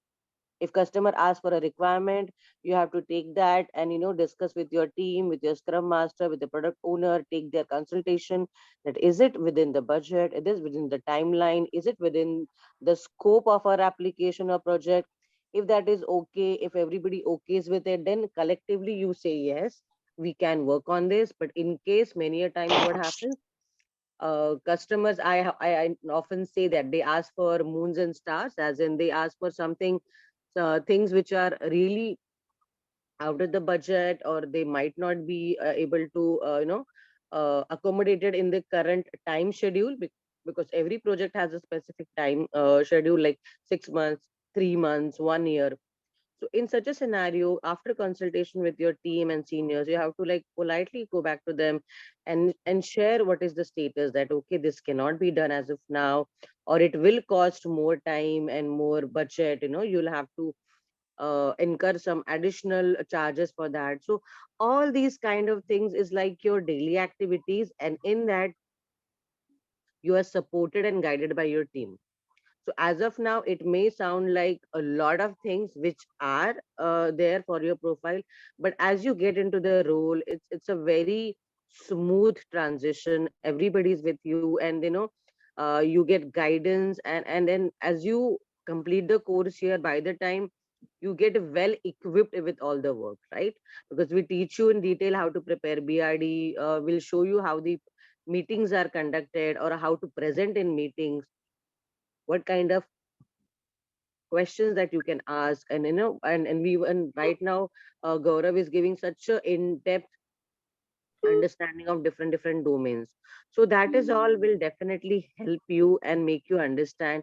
If customer asks for a requirement, you have to take that and discuss with your team, with your scrum master, with the product owner, take their consultation, that is it within the budget, it is within the timeline, is it within the scope of our application or project. If that is okay, if everybody okays with it, then collectively you say yes, we can work on this. But in case, many a times what happens, customers, I often say that they ask for moons and stars, as in they ask for something, things which are really out of the budget, or they might not be able to accommodated in the current time schedule, because every project has a specific time schedule, like 6 months, 3 months, 1 year. So in such a scenario, after consultation with your team and seniors, you have to like politely go back to them and share what is the status, that okay, this cannot be done as of now, or it will cost more time and more budget. You'll have to incur some additional charges for that. So all these kind of things is like your daily activities, and in that you are supported and guided by your team. So as of now, it may sound like a lot of things which are there for your profile, but as you get into the role, it's a very smooth transition. Everybody's with you, and you get guidance, and then as you complete the course here, by the time you get well equipped with all the work, right? Because we teach you in detail how to prepare BRD. We'll show you how the meetings are conducted, or how to present in meetings, what kind of questions that you can ask, and and right now Gaurav is giving such a in-depth understanding of different domains. So that is all will definitely help you and make you understand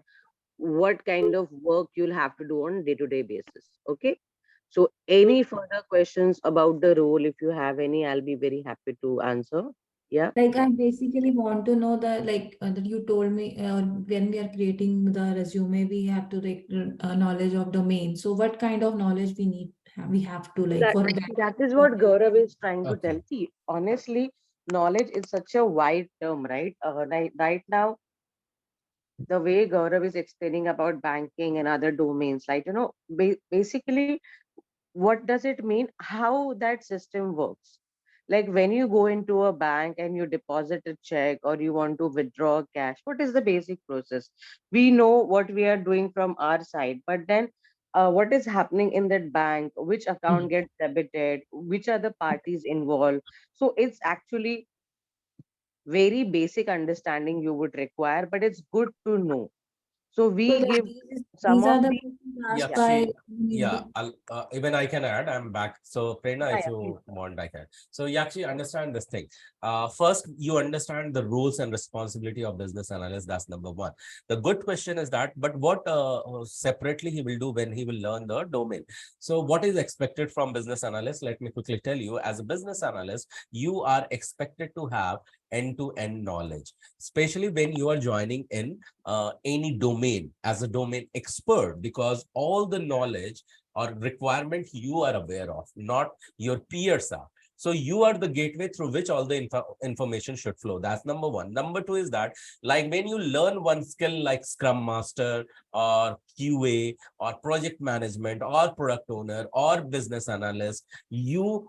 what kind of work you'll have to do on day-to-day basis. Okay, so any further questions about the role, if you have any, I'll be very happy to answer. Yeah. Like I basically want to know that, like that you told me, when we are creating the resume, we have to like knowledge of domain. So what kind of knowledge we need we have to like for That is what Gaurav is trying to tell. See, honestly, knowledge is such a wide term, right? Right now, the way Gaurav is explaining about banking and other domains, like, basically, what does it mean? How that system works? Like when you go into a bank and you deposit a check or you want to withdraw cash, what is the basic process? We know what we are doing from our side, but then what is happening in that bank? Which account gets debited? Which are the parties involved? So it's actually very basic understanding you would require, but it's good to know. So we so give some these are of the the questions Yeah, asked by even I can add. I'm back. So Prerna, if please. you want, I can. So you actually understand this thing. First, you understand the roles and responsibility of business analyst. That's number one. The good question is that, but what separately he will do when he will learn the domain. So what is expected from business analyst? Let me quickly tell you. As a business analyst, you are expected to have end-to-end knowledge, especially when you are joining in any domain as a domain expert, because all the knowledge or requirement you are aware of, not your peers are. So you are the gateway through which all the information should flow. That's number one. Number two is that, like when you learn one skill like Scrum Master or QA or project management or product owner or business analyst, you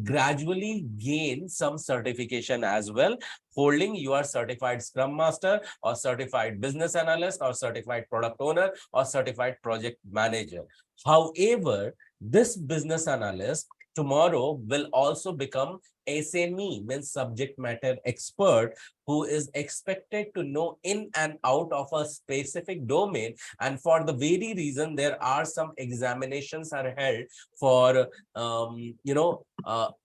gradually gain some certification as well, holding you are certified Scrum Master or certified business analyst or certified product owner or certified project manager. However, this business analyst tomorrow will also become SME, means subject matter expert, who is expected to know in and out of a specific domain. And for the very reason, there are some examinations are held for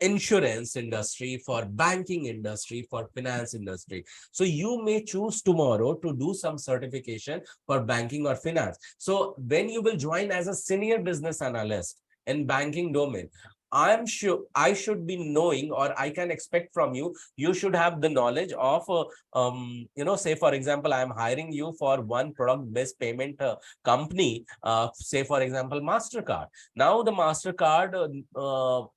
insurance industry, for banking industry, for finance industry. So you may choose tomorrow to do some certification for banking or finance. So when you will join as a senior business analyst in banking domain, I'm sure I should be knowing, or I can expect from you, you should have the knowledge of, say, for example, I'm hiring you for one product-based payment company, say, for example, MasterCard. Now the MasterCard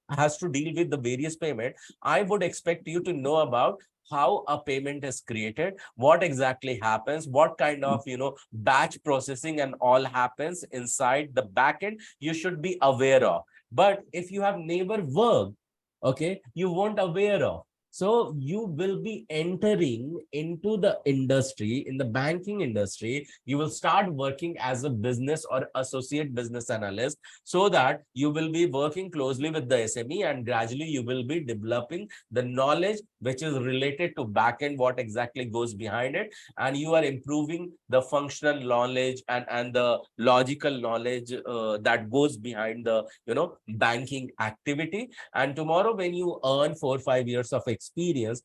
has to deal with the various payment. I would expect you to know about how a payment is created, what exactly happens, what kind of, batch processing and all happens inside the backend, you should be aware of. But if you have never worked, okay, you won't aware of. So you will be entering into the industry, in the banking industry. You will start working as a business or associate business analyst, so that you will be working closely with the SME, and gradually you will be developing the knowledge which is related to backend, what exactly goes behind it, and you are improving the functional knowledge and the logical knowledge that goes behind the banking activity. And tomorrow when you earn 4 or 5 years of experience,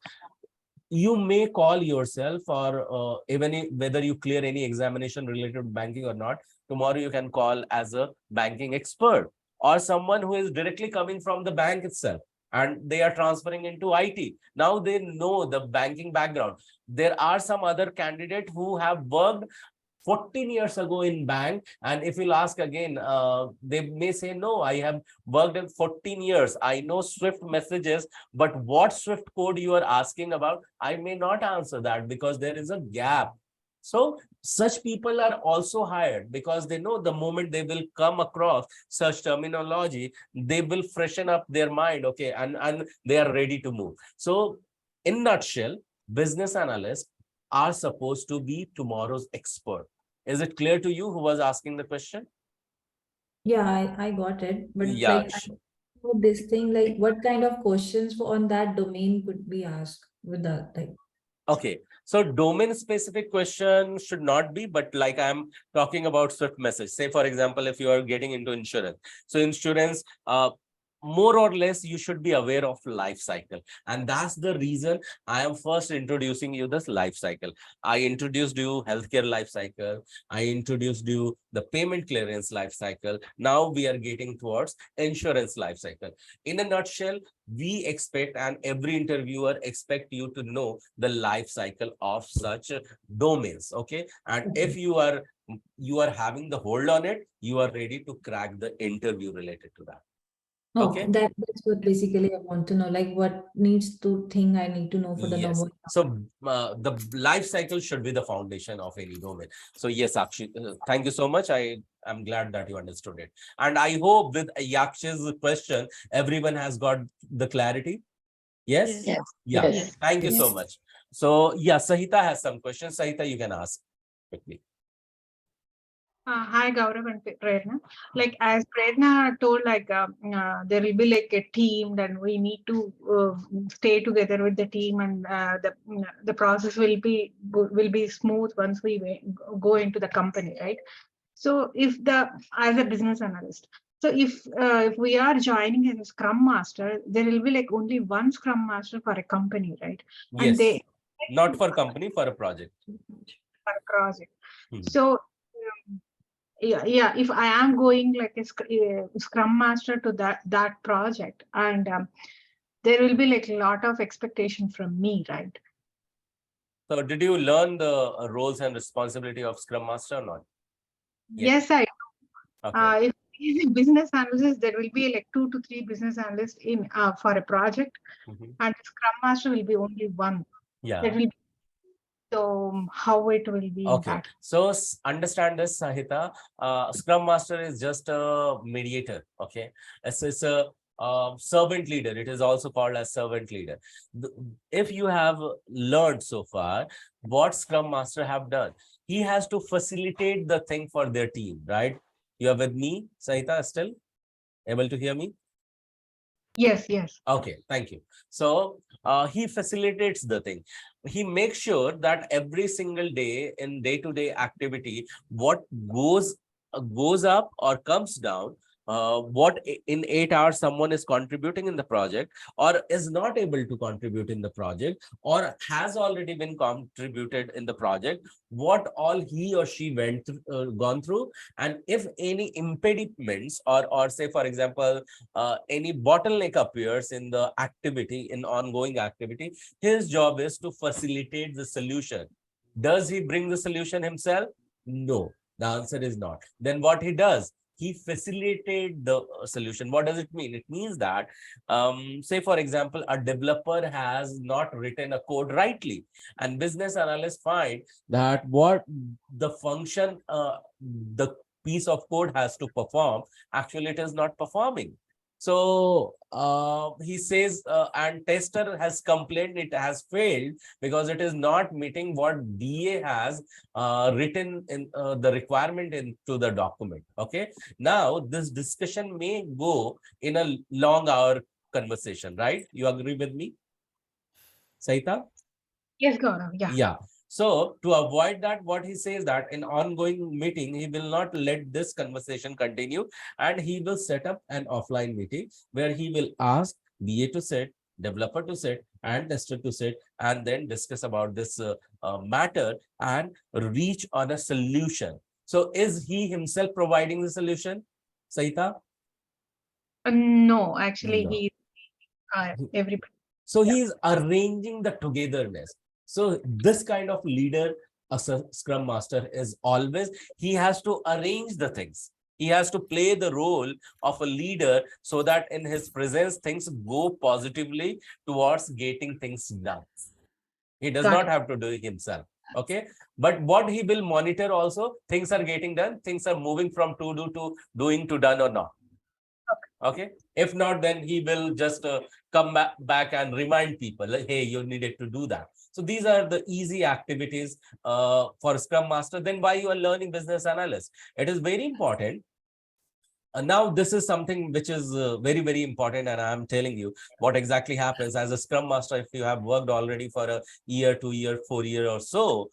you may call yourself, or whether you clear any examination related to banking or not, tomorrow you can call as a banking expert, or someone who is directly coming from the bank itself and they are transferring into IT. Now they know the banking background. There are some other candidates who have worked 14 years ago in bank, and if you'll ask again, they may say, no, I have worked in 14 years, I know Swift messages, but what Swift code you are asking about, I may not answer that, because there is a gap. So such people are also hired, because they know the moment they will come across such terminology, they will freshen up their mind, okay, and they are ready to move. So in nutshell, business analysts are supposed to be tomorrow's expert. Is it clear to you who was asking the question? Yeah, I got it. But Yeah, like I know this thing, like what kind of questions on that domain could be asked with that, like okay. So domain specific question should not be, but like I'm talking about Swift message. Say, for example, if you are getting into insurance. So insurance, more or less, you should be aware of life cycle. And that's the reason I am first introducing you this life cycle. I introduced you healthcare life cycle. I introduced you the payment clearance life cycle. Now we are getting towards insurance life cycle. In a nutshell, we expect, and every interviewer expect you to know the life cycle of such domains. Okay. And if you are having the hold on it, you are ready to crack the interview related to that. Okay, that's what basically I want to know. Like, what needs to thing I need to know for the Yes. normal. So the life cycle should be the foundation of any domain. So yes, Akshi, thank you so much. I'm glad that you understood it. And I hope with Yakshi's question, everyone has got the clarity. Yes? Yes. Yeah. Yes. Thank you so much. So yeah, Sahita has some questions. Sahita, you can ask quickly. Hi, Gaurav and Prerna. Like as Prerna told, there will be like a team that we need to stay together with the team, and the process will be smooth once we go into the company, right? So as a business analyst, so if we are joining as a Scrum Master, there will be like only one Scrum Master for a company, right? Yes. And they not for company, for a project. For a project. So. Yeah, if I am going like a Scrum Master to that project, and there will be like a lot of expectation from me, right? So did you learn the roles and responsibility of Scrum Master or not? Yes, I do. Okay. If he's a business analyst, there will be like 2 to 3 business analysts in for a project, and Scrum Master will be only one. Yeah. That will be, so how it will be. Okay. So understand this, Sahita. Scrum Master is just a mediator. Okay. It's a servant leader. It is also called as servant leader. If you have learned so far what Scrum Master have done, he has to facilitate the thing for their team, right? You are with me, Sahita, still able to hear me? Yes, yes. Okay, thank you. So he facilitates the thing. He makes sure that every single day in day-to-day activity, what goes up or comes down, what in 8 hours someone is contributing in the project or is not able to contribute in the project or has already been contributed in the project, what all he or she gone through, and if any impediments or say for example any bottleneck appears in the activity, in ongoing activity, his job is to facilitate the solution. Does he bring the solution himself? No, the answer is not. Then what he does? He facilitated the solution. What does it mean? It means that, say for example, a developer has not written a code rightly, and business analysts find that what the function, the piece of code has to perform, actually it is not performing. So he says, and tester has complained it has failed because it is not meeting what DA has written in the requirement into the document. Okay. Now this discussion may go in a long hour conversation, right? You agree with me, Saita? Yes, Gaurav. Yeah. Yeah. So to avoid that, what he says that in ongoing meeting, he will not let this conversation continue, and he will set up an offline meeting where he will ask BA to sit, developer to sit, and tester to sit, and then discuss about this matter and reach on a solution. So is he himself providing the solution, Saita? No, actually, No. he everybody. So he is arranging the togetherness. So this kind of leader, a Scrum Master, is always, he has to arrange the things. He has to play the role of a leader so that in his presence, things go positively towards getting things done. He does not have to do it himself. Okay. But what he will monitor also, things are getting done, things are moving from to do to doing to done or not. Okay. If not, then he will just come back and remind people, like, hey, you needed to do that. So these are the easy activities for Scrum Master. Then why you are learning business analyst? It is very important. Now, this is something which is very, very important. And I'm telling you what exactly happens as a Scrum Master. If you have worked already for a year, 2 year, 4 year or so,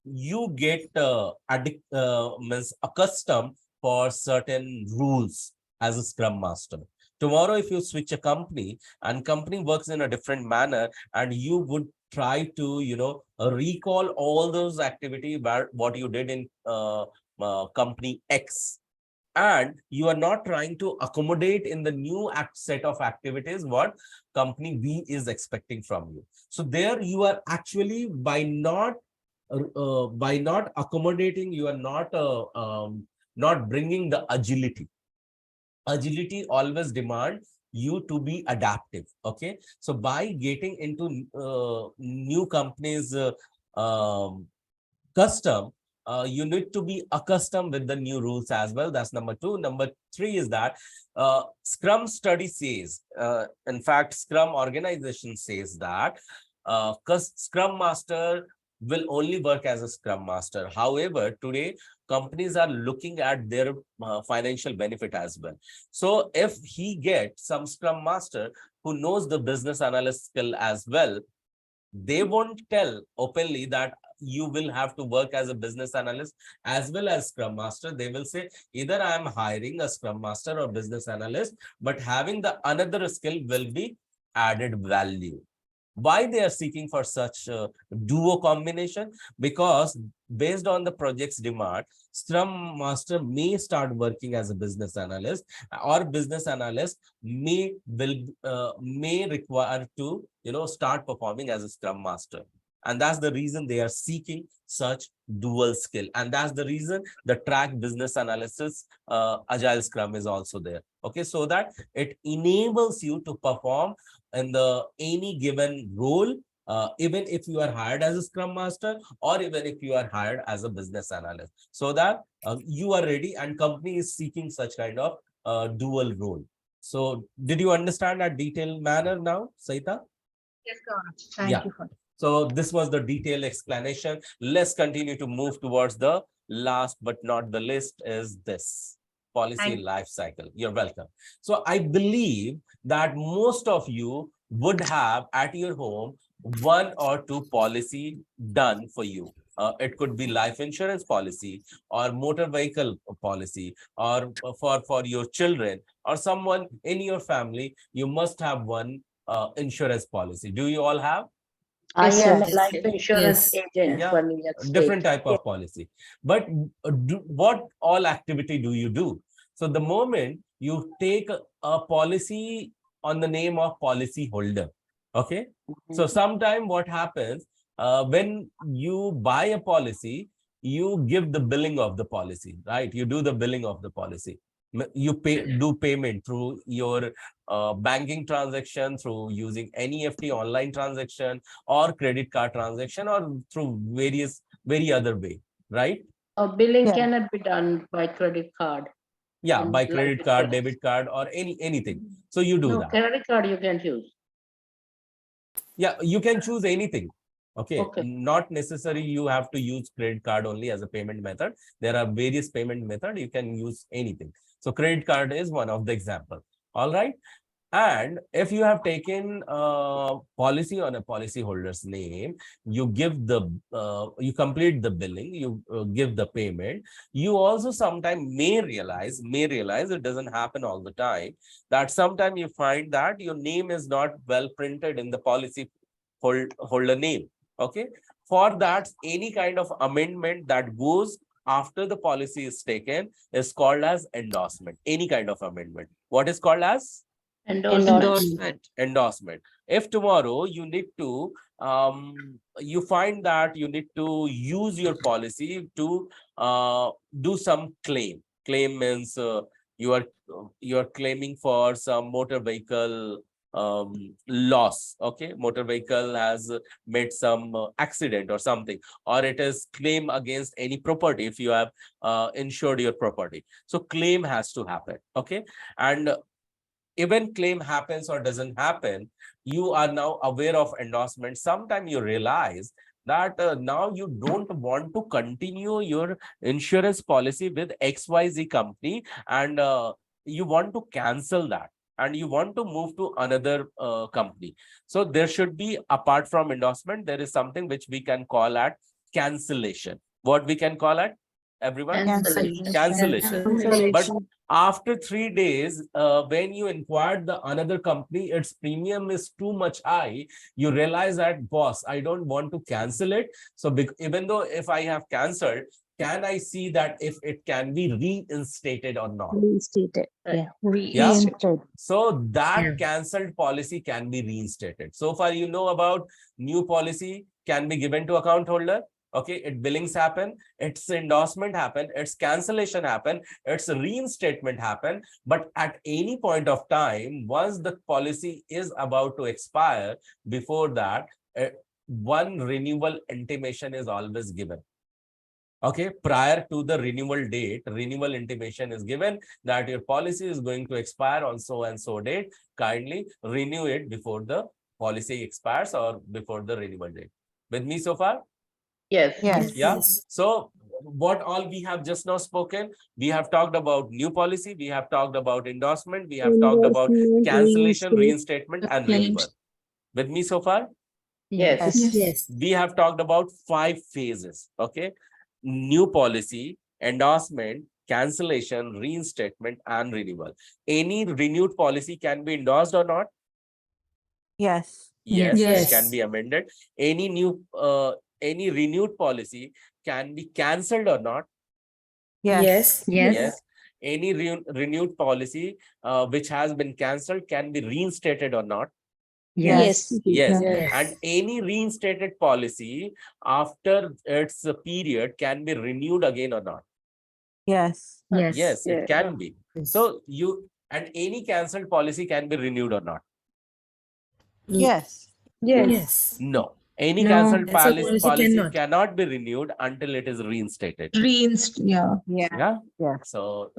you get accustomed for certain rules as a Scrum Master. Tomorrow, if you switch a company and company works in a different manner, and you would try to, recall all those activities, what you did in company X, and you are not trying to accommodate in the new set of activities what company B is expecting from you. So there you are actually by not accommodating, you are not bringing the agility. agility always demand you to be adaptive. Okay, so by getting into new companies custom, you need to be accustomed with the new rules as well. That's number two. Number three is that Scrum study says, in fact, Scrum organization says that Scrum Master will only work as a Scrum Master. However, today companies are looking at their financial benefit as well. So if he gets some Scrum Master who knows the business analyst skill as well, they won't tell openly that you will have to work as a business analyst as well as Scrum Master. They will say either I am hiring a Scrum Master or business analyst, but having the another skill will be added value. Why they are seeking for such a duo combination? Because based on the project's demand, Scrum Master may start working as a business analyst, or business analyst may require to start performing as a Scrum Master. And that's the reason they are seeking such dual skill. And that's the reason the track business analysis Agile Scrum is also there. Okay, so that it enables you to perform in the any given role, even if you are hired as a Scrum Master or even if you are hired as a business analyst, so that you are ready and company is seeking such kind of dual role. So did you understand that detailed manner now, Saita? Yes, Gaurav. Thank you for that. So this was the detailed explanation. Let's continue to move towards the last but not the least is this policy life cycle. You're welcome. So I believe that most of you would have at your home one or two policy done for you. It could be life insurance policy or motor vehicle policy, or for your children or someone in your family. You must have one insurance policy. Do you all have? I am a Yes. life insurance agent Yeah, for New York State. different type of policy. But what all activity do you do? So the moment you take a policy on the name of policy holder, okay? So sometime what happens, when you buy a policy, you give the billing of the policy, right? You do the billing of the policy. You do payment through your banking transaction, through using NEFT online transaction or credit card transaction, or through very other way, right? Billing cannot be done by credit card. Yeah, by credit card, debit card, or anything. So you do that. Credit card you can use. Yeah, you can choose anything. Okay, not necessary you have to use credit card only as a payment method. There are various payment methods. You can use anything. So credit card is one of the example. All right. And if you have taken a policy on a policy holder's name, you give the you complete the billing, you give the payment. You also sometimes may realize it doesn't happen all the time, that sometimes you find that your name is not well printed in the policy holder name. Okay, for that, any kind of amendment that goes after the policy is taken is called as endorsement. Any kind of amendment. What is called as? Endorsement. If tomorrow you need to you find that you need to use your policy to do some claim means you are claiming for some motor vehicle loss. Okay, motor vehicle has made some accident or something, or it is claim against any property if you have insured your property. So claim has to happen. Okay, and even claim happens or doesn't happen, you are now aware of endorsement. Sometimes you realize that now you don't want to continue your insurance policy with XYZ company, and you want to cancel that and you want to move to another company. So there should be, apart from endorsement, there is something which we can call at cancellation. What we can call it, everyone? Cancellation. But after 3 days, when you inquired the another company, its premium is too much high, you realize that, boss, I don't want to cancel it. So even though if I have cancelled, can I see that if it can be reinstated or not? Reinstated. Yeah. Yeah. So that cancelled policy can be reinstated. So far, you know about new policy can be given to account holder. Okay, its billings happen, its endorsement happen, its cancellation happen, its reinstatement happen. But at any point of time, once the policy is about to expire, before that, one renewal intimation is always given. Okay, prior to the renewal date, renewal intimation is given that your policy is going to expire on so and so date. Kindly renew it before the policy expires or before the renewal date. With me so far? Yes. Yeah. Yes. So what all we have just now spoken, we have talked about new policy, we have talked about endorsement, we have talked about Endorsement, cancellation, reinstate, reinstatement, and renewal. With me so far? Yes. Yes. We have talked about 5 phases. Okay, new policy, endorsement, cancellation, reinstatement, and renewal. Any renewed policy can be endorsed or not? Yes. Yes, Yes. it can be amended. Any renewed policy can be cancelled or not? Yes. Yes. Any renewed policy which has been cancelled can be reinstated or not? Yes. Yes. Yes. And any reinstated policy after its period can be renewed again or not? Yes. Yes, it Yes. can be. So and any cancelled policy can be renewed or not? Yes. Yes. No. Any No. cancelled Cancel policy policy cannot. cannot be renewed until it is reinstated. Yeah. Yeah. Yes. So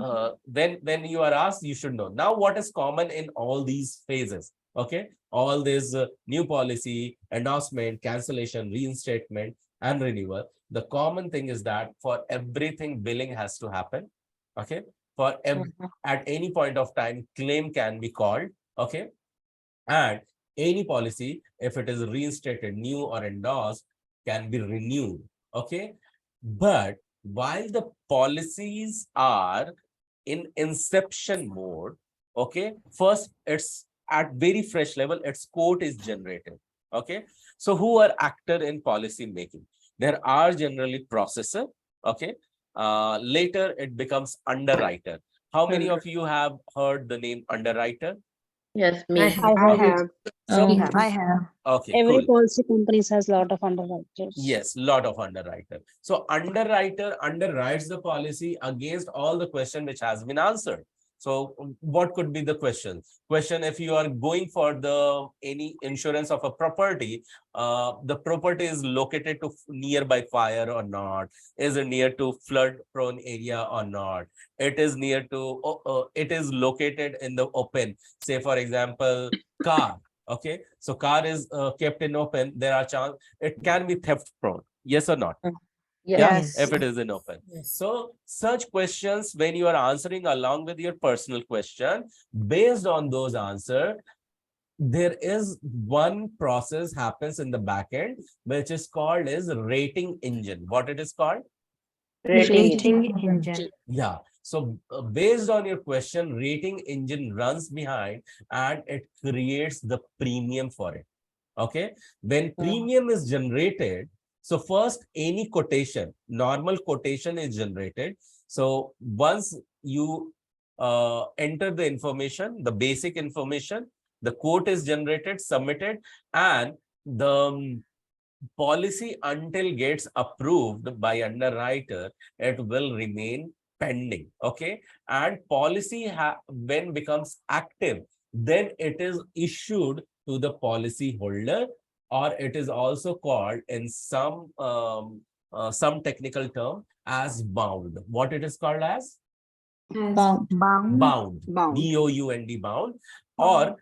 when you are asked, you should know. Now, what is common in all these phases? Okay, all this new policy, endorsement, cancellation, reinstatement, and renewal. The common thing is that for everything, billing has to happen. Okay, for at any point of time, claim can be called. Okay, and any policy, if it is reinstated, new or endorsed, can be renewed. Okay, but while the policies are in inception mode, okay, first it's at very fresh level, its quote is generated. Okay, so who are actor in policy making? There are generally processor. Okay, later it becomes underwriter. How many of you have heard the name underwriter? Yes, I me. have. I have. So I have. okay, Every cool. policy companies has lot of underwriters. Yes, lot of underwriter. So underwriter underwrites the policy against all the question which has been answered. So what could be the question? Question, if you are going for the any insurance of a property, the property is located to nearby fire or not? Is it near to flood prone area or not? It is near to, it is located in the open. Say for example, car. Okay, so car is kept in open. There are chance it can be theft prone. Yes or not? Yeah, Yes. if it is in open. Yes. So such questions, when you are answering along with your personal question, based on those answers, there is one process happens in the back end, which is called as rating engine. What it is called? Rating. engine. Yeah. So based on your question, rating engine runs behind and it creates the premium for it. Okay. When premium is generated, so first any quotation, normal quotation is generated. So once you enter the information, the basic information, the quote is generated, submitted, and the policy until gets approved by underwriter, it will remain pending. Okay, and policy when becomes active, then it is issued to the policy holder, or it is also called in some technical term as bound. What it is called as? Bound. Bound. Bound. BOUND, bound, or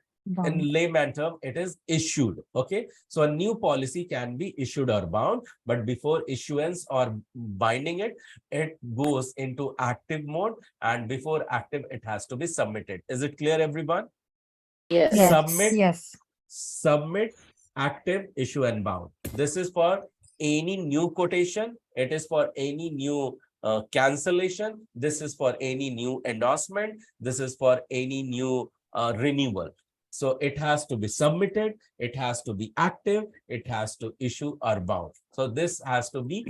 in layman term, it is issued. Okay, so a new policy can be issued or bound, but before issuance or binding it, it goes into active mode, and before active, it has to be submitted. Is it clear, everyone? Yes. Submit, active, issue, and bound. This is for any new quotation. It is for any new cancellation. This is for any new endorsement. This is for any new renewal. So it has to be submitted, it has to be active, it has to issue or bound. So this has to be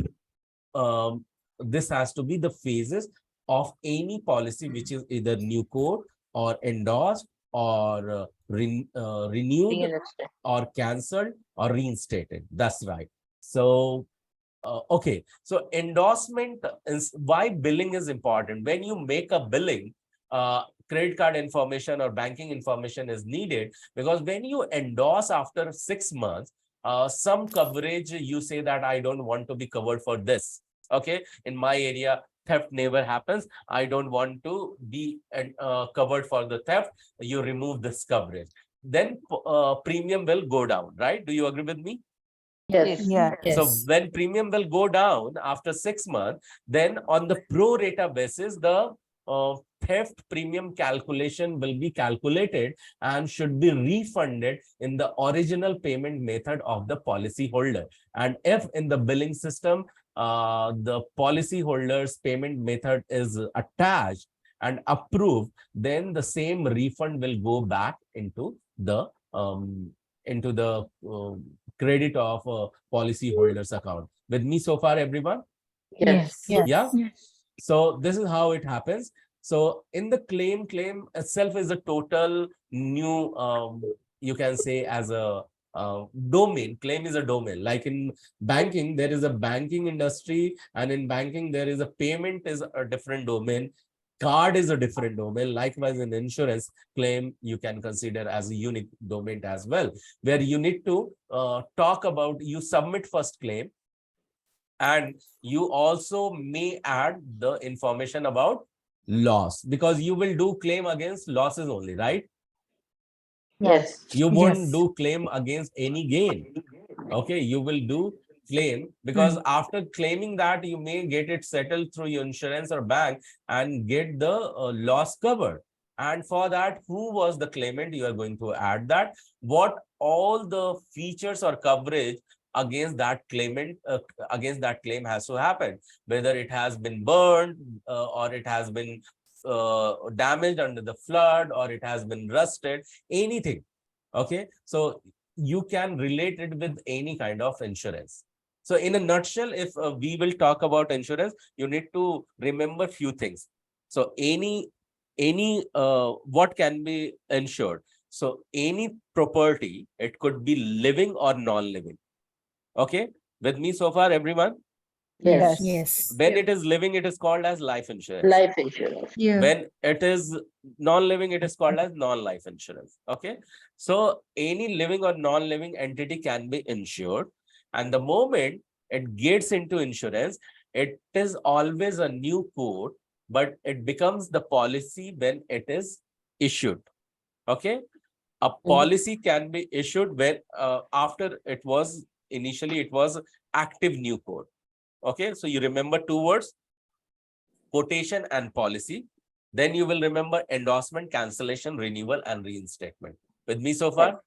the phases of any policy which is either new quote or endorsed or renewed or cancelled or reinstated. That's right. So Okay, so endorsement is why billing is important. When you make a billing, credit card information or banking information is needed, because when you endorse after 6 months, some coverage, you say that I don't want to be covered for this. Okay, in my area, theft never happens. I don't want to be covered for the theft. You remove this coverage. Then premium will go down, right? Do you agree with me? Yes. Yeah. So when premium will go down after 6 months, then on the pro rata basis, the theft premium calculation will be calculated and should be refunded in the original payment method of the policy holder. And if in the billing system, the policy holder's payment method is attached and approved, then the same refund will go back into the credit of policy holders account. With me so far, everyone? Yes. Yeah. So this is how it happens. So in the claim itself is a total new, you can say, as a domain. Claim is a domain. Like in banking, there is a banking industry, and in banking there is a payment is a different domain. Card is a different domain. Likewise, in insurance claim, you can consider as a unique domain as well, where you need to talk about, you submit first claim, and you also may add the information about loss, because you will do claim against losses only, right? Yes. You won't do claim against any gain. Okay, you will do claim, because after claiming that, you may get it settled through your insurance or bank and get the loss covered. And for that, who was the claimant? You are going to add that, what all the features or coverage against that claimant, against that claim has to happen, whether it has been burned, or it has been damaged under the flood, or it has been rusted, anything. Okay, so you can relate it with any kind of insurance. So in a nutshell, if we will talk about insurance, you need to remember few things. So any what can be insured? So any property, it could be living or non-living. Okay, with me so far, everyone? Yes. When it is living, it is called as life insurance. Life insurance. When it is non-living, it is called as non-life insurance. Okay, so any living or non-living entity can be insured, and the moment it gets into insurance, it is always a new code, but it becomes the policy when it is issued. Okay, a policy can be issued when after it was initially it was active new code. Okay, so you remember two words, quotation and policy. Then you will remember endorsement, cancellation, renewal, and reinstatement. With me so far?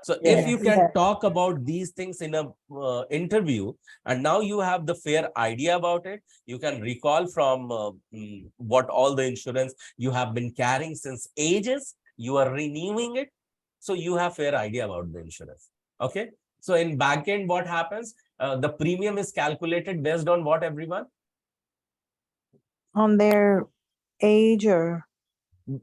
So if you can talk about these things in a interview, and now you have the fair idea about it, you can recall from what all the insurance you have been carrying since ages, you are renewing it. So you have fair idea about the insurance. Okay. So in backend, what happens? The premium is calculated based on what, everyone? On their age or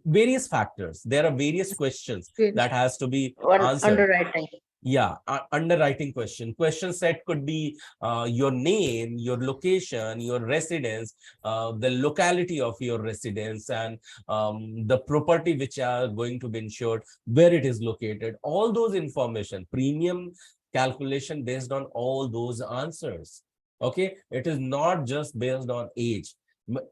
various factors. There are various questions that has to be answered. Underwriting. Yeah, underwriting question set could be your name, your location, your residence, the locality of your residence, and the property which are going to be insured, where it is located, all those information, premium calculation based on all those answers. Okay, it is not just based on age.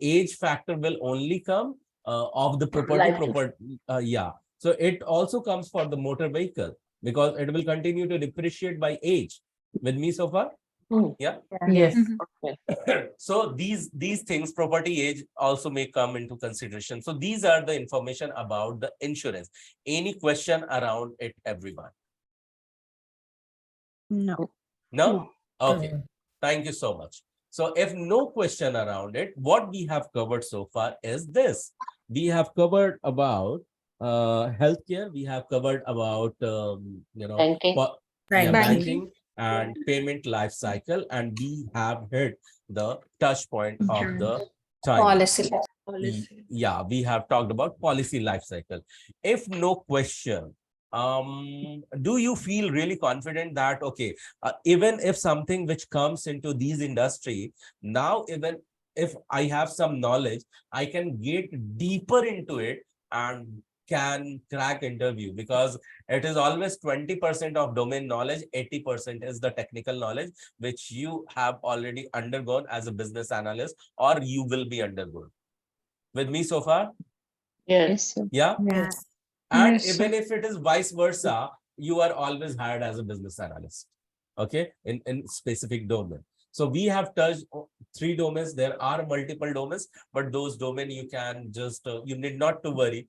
Age factor will only come of the property. Yeah, so it also comes for the motor vehicle, because it will continue to depreciate by age. With me so far? Yeah. Yes. So these things, property, age, also may come into consideration. So these are the information about the insurance. Any question around it, everyone? no? No? Okay. Thank you so much. So if no question around it, what we have covered so far is this. We have covered about healthcare. We have covered about, Banking. Banking and payment life cycle. And we have hit the touch point of the time. Policy. Yeah, we have talked about policy life cycle. If no question, do you feel really confident that, okay, even if something which comes into these industry, now even if I have some knowledge, I can get deeper into it and can crack interview, because it is always 20% of domain knowledge, 80% is the technical knowledge, which you have already undergone as a business analyst, or you will be undergoing. With me so far? Yes. Yeah? Yes. And Yes, sir. even if it is vice versa, you are always hired as a business analyst, okay, in specific domain. So we have touched 3 domains. There are multiple domains, but those domain you can just, you need not to worry.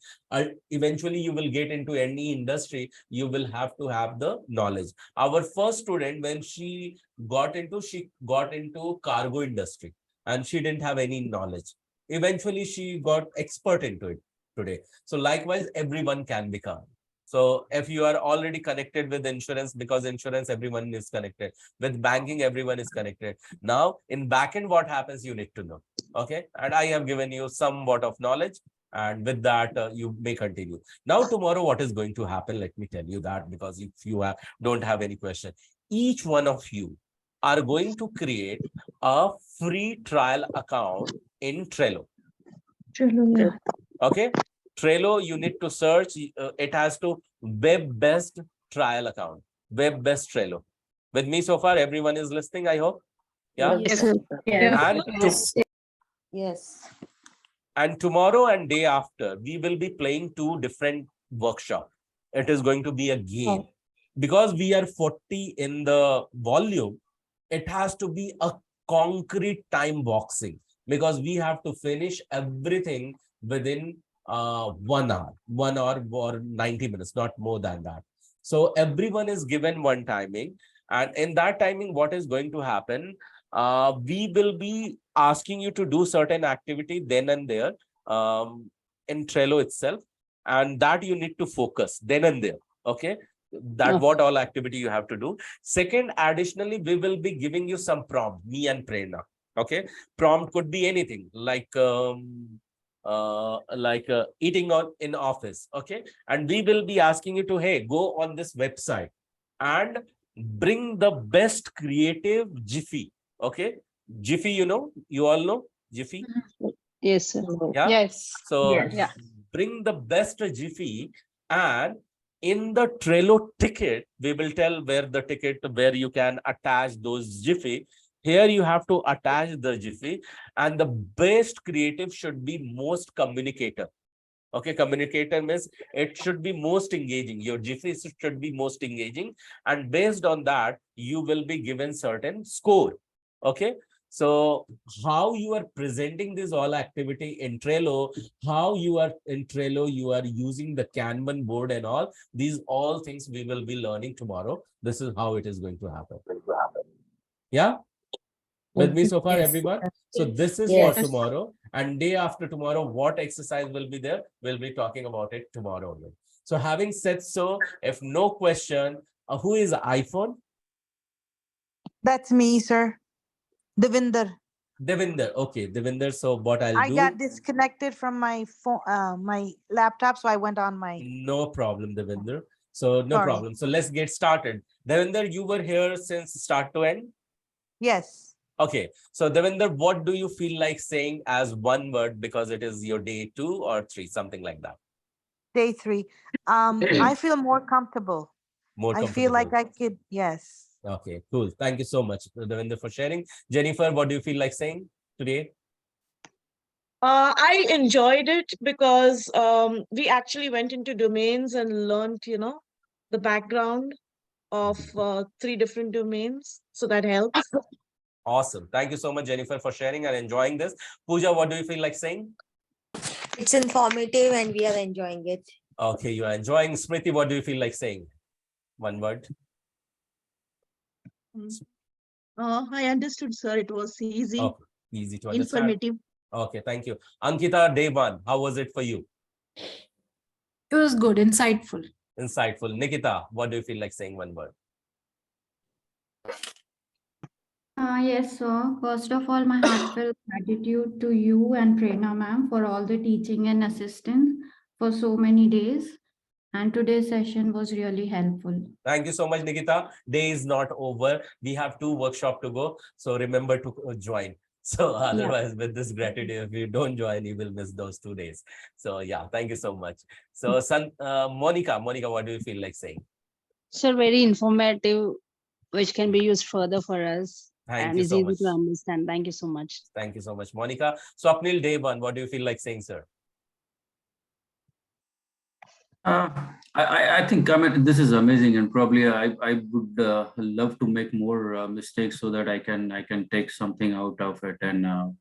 Eventually you will get into any industry, you will have to have the knowledge. Our first student, when she got into cargo industry, and she didn't have any knowledge. Eventually she got expert into it today. So likewise, everyone can become. So if you are already connected with insurance, because insurance, everyone is connected. With banking, everyone is connected. Now, in backend, what happens, you need to know. Okay. And I have given you somewhat of knowledge. And with that, you may continue. Now, tomorrow, what is going to happen? Let me tell you that, because if you don't have any question, each one of you are going to create a free trial account in Trello. Okay. Trello, you need to search. It has to web-based trial account. Web-based Trello. With me so far, everyone is listening, I hope. Yeah. Yes. And Yes. and tomorrow and day after, we will be playing 2 different workshops. It is going to be a game. Because we are 40 in the volume, it has to be a concrete time boxing, because we have to finish everything within 1 hour, 1 hour or 90 minutes, not more than that. So everyone is given one timing, and in that timing, what is going to happen? We will be asking you to do certain activity then and there in Trello itself, and that you need to focus then and there. Okay. That what all activity you have to do. Second, additionally, we will be giving you some prompt, me and Prerna. Okay. Prompt could be anything like eating in office. Okay. And we will be asking you to, hey, go on this website and bring the best creative Jiffy. Okay. Jiffy, you all know Jiffy? Yes, sir. Yeah. Yes. So Yes. bring the best Jiffy, and in the Trello ticket, we will tell where you can attach those Jiffy. Here you have to attach the Jiffy, and the best creative should be most communicator. Okay, communicator means it should be most engaging. Your Jiffy should be most engaging, and based on that, you will be given certain score. Okay. So how you are presenting this all activity in Trello, how you are in Trello, you are using the Kanban board and all, these all things we will be learning tomorrow. This is how it is going to happen. Yeah. With me so far, everyone? So this is for tomorrow, and day after tomorrow, what exercise will be there? We'll be talking about it tomorrow only. So having said so, if no question, who is iPhone? That's me, sir. Devinder. Devinder. Okay, Devinder. So what I'll I do? got disconnected from my phone, my laptop, so I went on my. No problem, Devinder. So no Sorry. problem. So let's get started. Devinder, you were here since start to end? Yes. Okay. So Devinder, what do you feel like saying as one word, because it is your day 2 or 3, something like that? Day 3. I feel more comfortable. More I feel like comfortable. I could, yes. Okay, cool. Thank you so much, Devinder, for sharing. Jennifer, what do you feel like saying today? I enjoyed it because we actually went into domains and learned, the background of 3 different domains. So that helps. Awesome. Thank you so much, Jennifer, for sharing and enjoying this. Pooja, what do you feel like saying? It's informative and we are enjoying it. Okay, you are enjoying. Smriti, what do you feel like saying? One word. I understood, sir. It was easy. Okay, easy to understand. Informative. Okay, thank you. Ankita, day 1, how was it for you? It was good, insightful. Insightful. Nikita, what do you feel like saying? One word. Yes, sir. First of all, my heartfelt gratitude to you and Prerna ma'am for all the teaching and assistance for so many days. And today's session was really helpful. Thank you so much, Nikita. Day is not over. We have 2 workshops to go. So remember to join. So otherwise, with this gratitude, if you don't join, you will miss those 2 days. So yeah, thank you so much. So Monica, what do you feel like saying? Sir, very informative, which can be used further for us. Thank And you is so easy much. to understand. Thank you so much. Thank you so much, Monica. So Apnil, day 1, what do you feel like saying, sir? I think, I mean, this is amazing, and probably I would love to make more mistakes so that I can take something out of it, and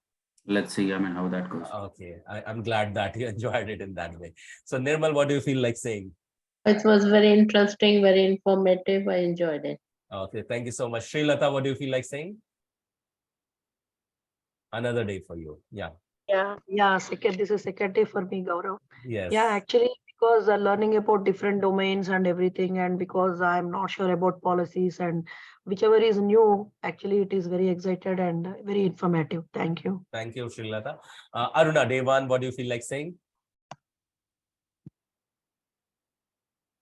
let's see, I mean, how that goes. Okay, I'm glad that you enjoyed it in that way. So Nirmal, what do you feel like saying? It was very interesting, very informative. I enjoyed it. Okay, thank you so much. Srilata, what do you feel like saying? Another day for you. Yeah. This is second day for me, Gaurav. Yes. Yeah, actually, because learning about different domains and everything, and because I'm not sure about policies and whichever is new, actually, it is very excited and very informative. Thank you. Thank you, Srilata. Aruna, day 1, what do you feel like saying?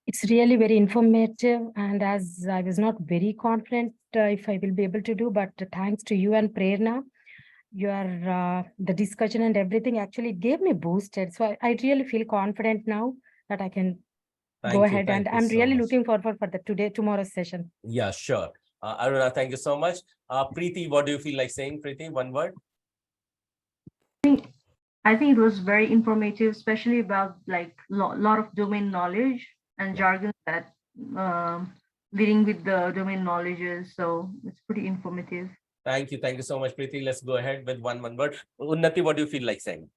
It's really very informative, and as I was not very confident if I will be able to do, but thanks to you and Prerna, the discussion and everything actually gave me boosted. So I really feel confident now that I can go ahead, and I'm really looking forward for tomorrow's session. Yeah, sure. Aruna, thank you so much. Preeti, what do you feel like saying? Preeti, one word. I think it was very informative, especially about like lot of domain knowledge and jargon that leading with the domain knowledges. So it's pretty informative. Thank you so much, Preeti. Let's go ahead with one word. Unnati, what do you feel like saying?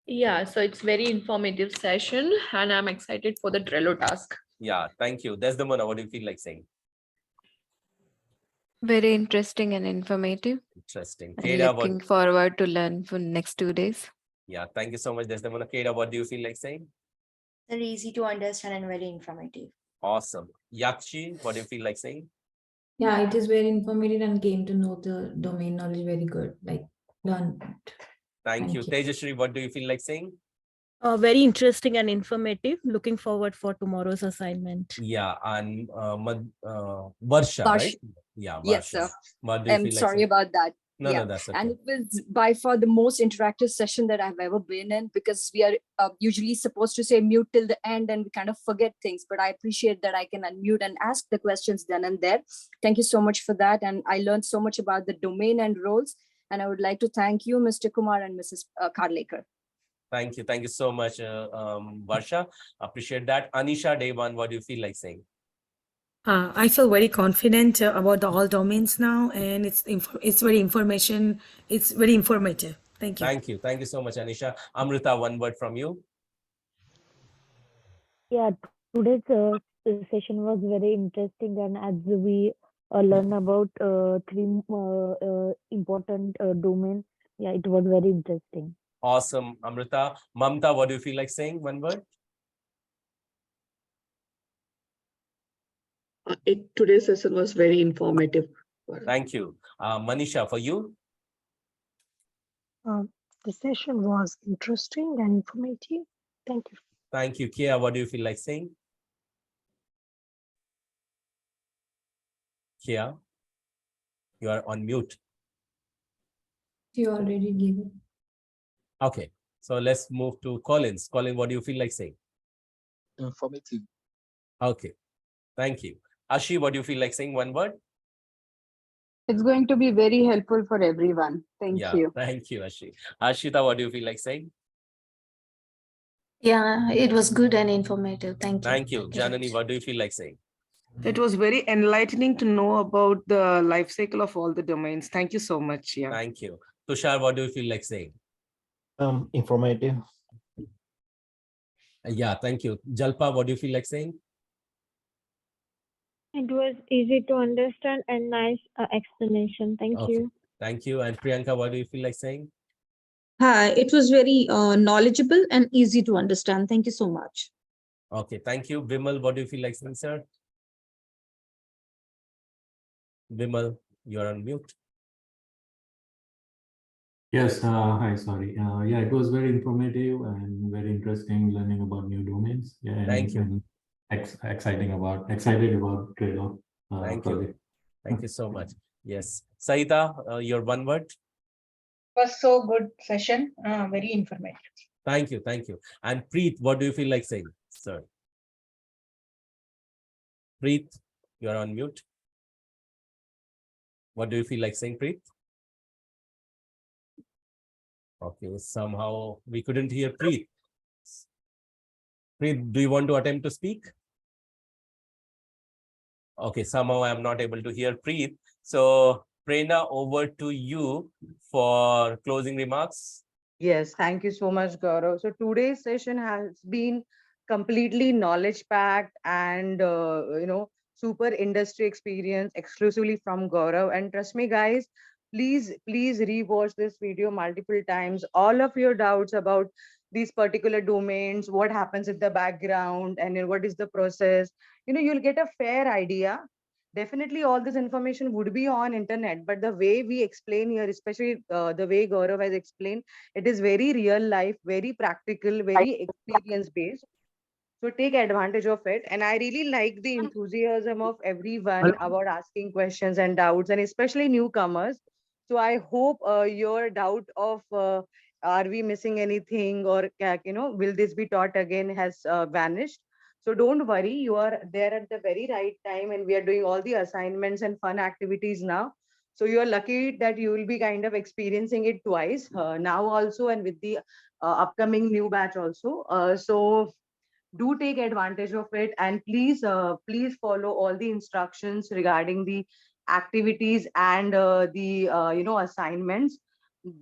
Yeah, so it's very informative session, and I'm excited for the Trello task. Yeah, thank you. Desdemona, what do you feel like saying? Very interesting and informative. Interesting. And Keda, looking forward to learn for next 2 days. Yeah, thank you so much, Desdemona. Keda, what do you feel like saying? They're easy to understand and very informative. Awesome. Yakshi, what do you feel like saying? Yeah, it is very informative and came to know the domain knowledge very good, like learn. Thank you. Tejashri, what do you feel like saying? Very interesting and informative. Looking forward for tomorrow's assignment. Yeah, and Varsha, right? Yeah, Varsha. Yes, sir. I'm sorry about that. No, that's okay. And it was by far the most interactive session that I've ever been in, because we are usually supposed to say mute till the end and we kind of forget things, but I appreciate that I can unmute and ask the questions then and there. Thank you so much for that. And I learned so much about the domain and roles. And I would like to thank you, Mr. Kumar and Mrs. Karlekar. Thank you so much, Varsha. Appreciate that. Anisha, day 1, what do you feel like saying? I feel very confident about all domains now, and it's very information. It's very informative. Thank you. Thank you so much, Anisha. Amrita, one word from you. Yeah, today's session was very interesting, and as we learn about 3 important domains, yeah, it was very interesting. Awesome, Amrita. Mamta, what do you feel like saying? One word. Today's session was very informative. Thank you. Manisha, for you? The session was interesting and informative. Thank you. Thank you. Kia, what do you feel like saying? Kia, you are on mute. You already gave it. Okay, so let's move to Collins. Colin, what do you feel like saying? Informative. Okay, thank you. Ashi, what do you feel like saying? One word. It's going to be very helpful for everyone. Thank you. Thank you, Ashi. Ashita, what do you feel like saying? Yeah, it was good and informative. Thank you. Thank you. Janani, what do you feel like saying? It was very enlightening to know about the life cycle of all the domains. Thank you so much. Yeah. Thank you. Tushar, what do you feel like saying? Informative. Yeah, thank you. Jalpa, what do you feel like saying? It was easy to understand and nice explanation. Thank you. Thank you. And Priyanka, what do you feel like saying? Hi, it was very knowledgeable and easy to understand. Thank you so much. Okay, thank you. Vimal, what do you feel like saying, sir? Vimal, you're on mute. Yes, hi, sorry. Yeah, it was very informative and very interesting learning about new domains. Yeah, Thank you. excited about Trello Thank you. project. Thank you so much. Yes. Saita, your one word. Was so good session, very informative. Thank you. Thank you. And Preet, what do you feel like saying, sir? Preet, you're on mute. What do you feel like saying, Preet? Okay, somehow we couldn't hear Preet. Preet, do you want to attempt to speak? Okay, somehow I'm not able to hear Preet. So, Prerna, over to you for closing remarks. Yes, thank you so much, Gaurav. So today's session has been completely knowledge packed and super industry experience exclusively from Gaurav. And trust me, guys, please rewatch this video multiple times. All of your doubts about these particular domains, what happens in the background, and what is the process, you'll get a fair idea. Definitely all this information would be on internet, but the way we explain here, especially the way Gaurav has explained, it is very real life, very practical, very experience based. So take advantage of it. And I really like the enthusiasm of everyone about asking questions and doubts, and especially newcomers. So I hope your doubt of are we missing anything, or will this be taught again, has vanished. So don't worry, you are there at the very right time, and we are doing all the assignments and fun activities now. So you are lucky that you will be kind of experiencing it twice, now also, and with the upcoming new batch also. So do take advantage of it, and please follow all the instructions regarding the activities and the assignments.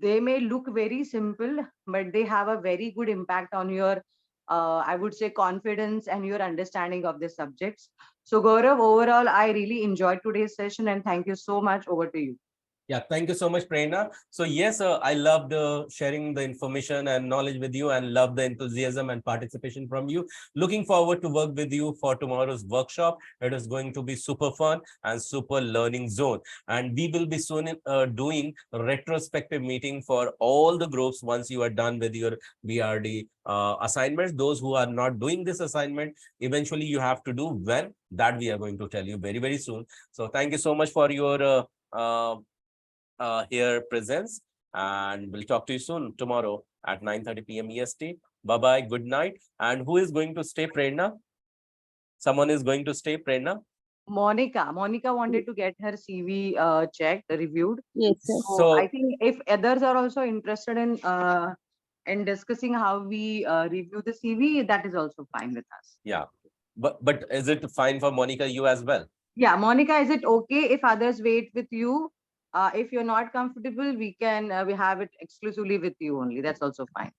They may look very simple, but they have a very good impact on your I would say confidence and your understanding of the subjects. So Gaurav, overall I really enjoyed today's session, and thank you so much. Over to you. Yeah, thank you so much, Prerna. So yes, I loved sharing the information and knowledge with you, and love the enthusiasm and participation from you. Looking forward to work with you for tomorrow's workshop. It is going to be super fun and super learning zone. And we will be soon doing a retrospective meeting for all the groups once you are done with your BRD assignments. Those who are not doing this assignment, eventually you have to do when, that we are going to tell you very, very soon. So thank you so much for your here presence, and we'll talk to you soon tomorrow at 9:30 PM EST. Bye bye, good night. And who is going to stay, Prerna? Someone is going to stay, Prerna? Monica wanted to get her CV checked, reviewed. Yes, sir. So I think if others are also interested in discussing how we review the CV, that is also fine with us. Yeah, but is it fine for Monica, you as well? Yeah, Monica, is it okay if others wait with you? If you're not comfortable, we can we have it exclusively with you only. That's also fine.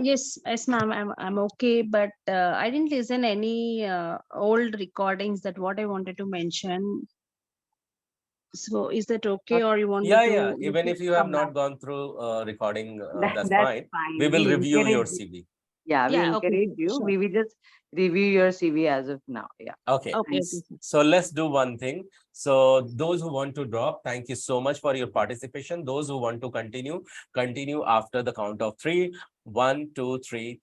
Yes, ma'am, I'm okay, but I didn't listen any old recordings that what I wanted to mention. So is that okay, or you want me to? Yeah. Even if you have not gone through recording, that's fine. We will review your CV. Yeah, we Yeah, encourage okay, you. sure. We will just review your CV as of now. Yeah. Okay. Okay. So let's do one thing. So those who want to drop, thank you so much for your participation. Those who want to continue after the count of 3. 1, 2, 3.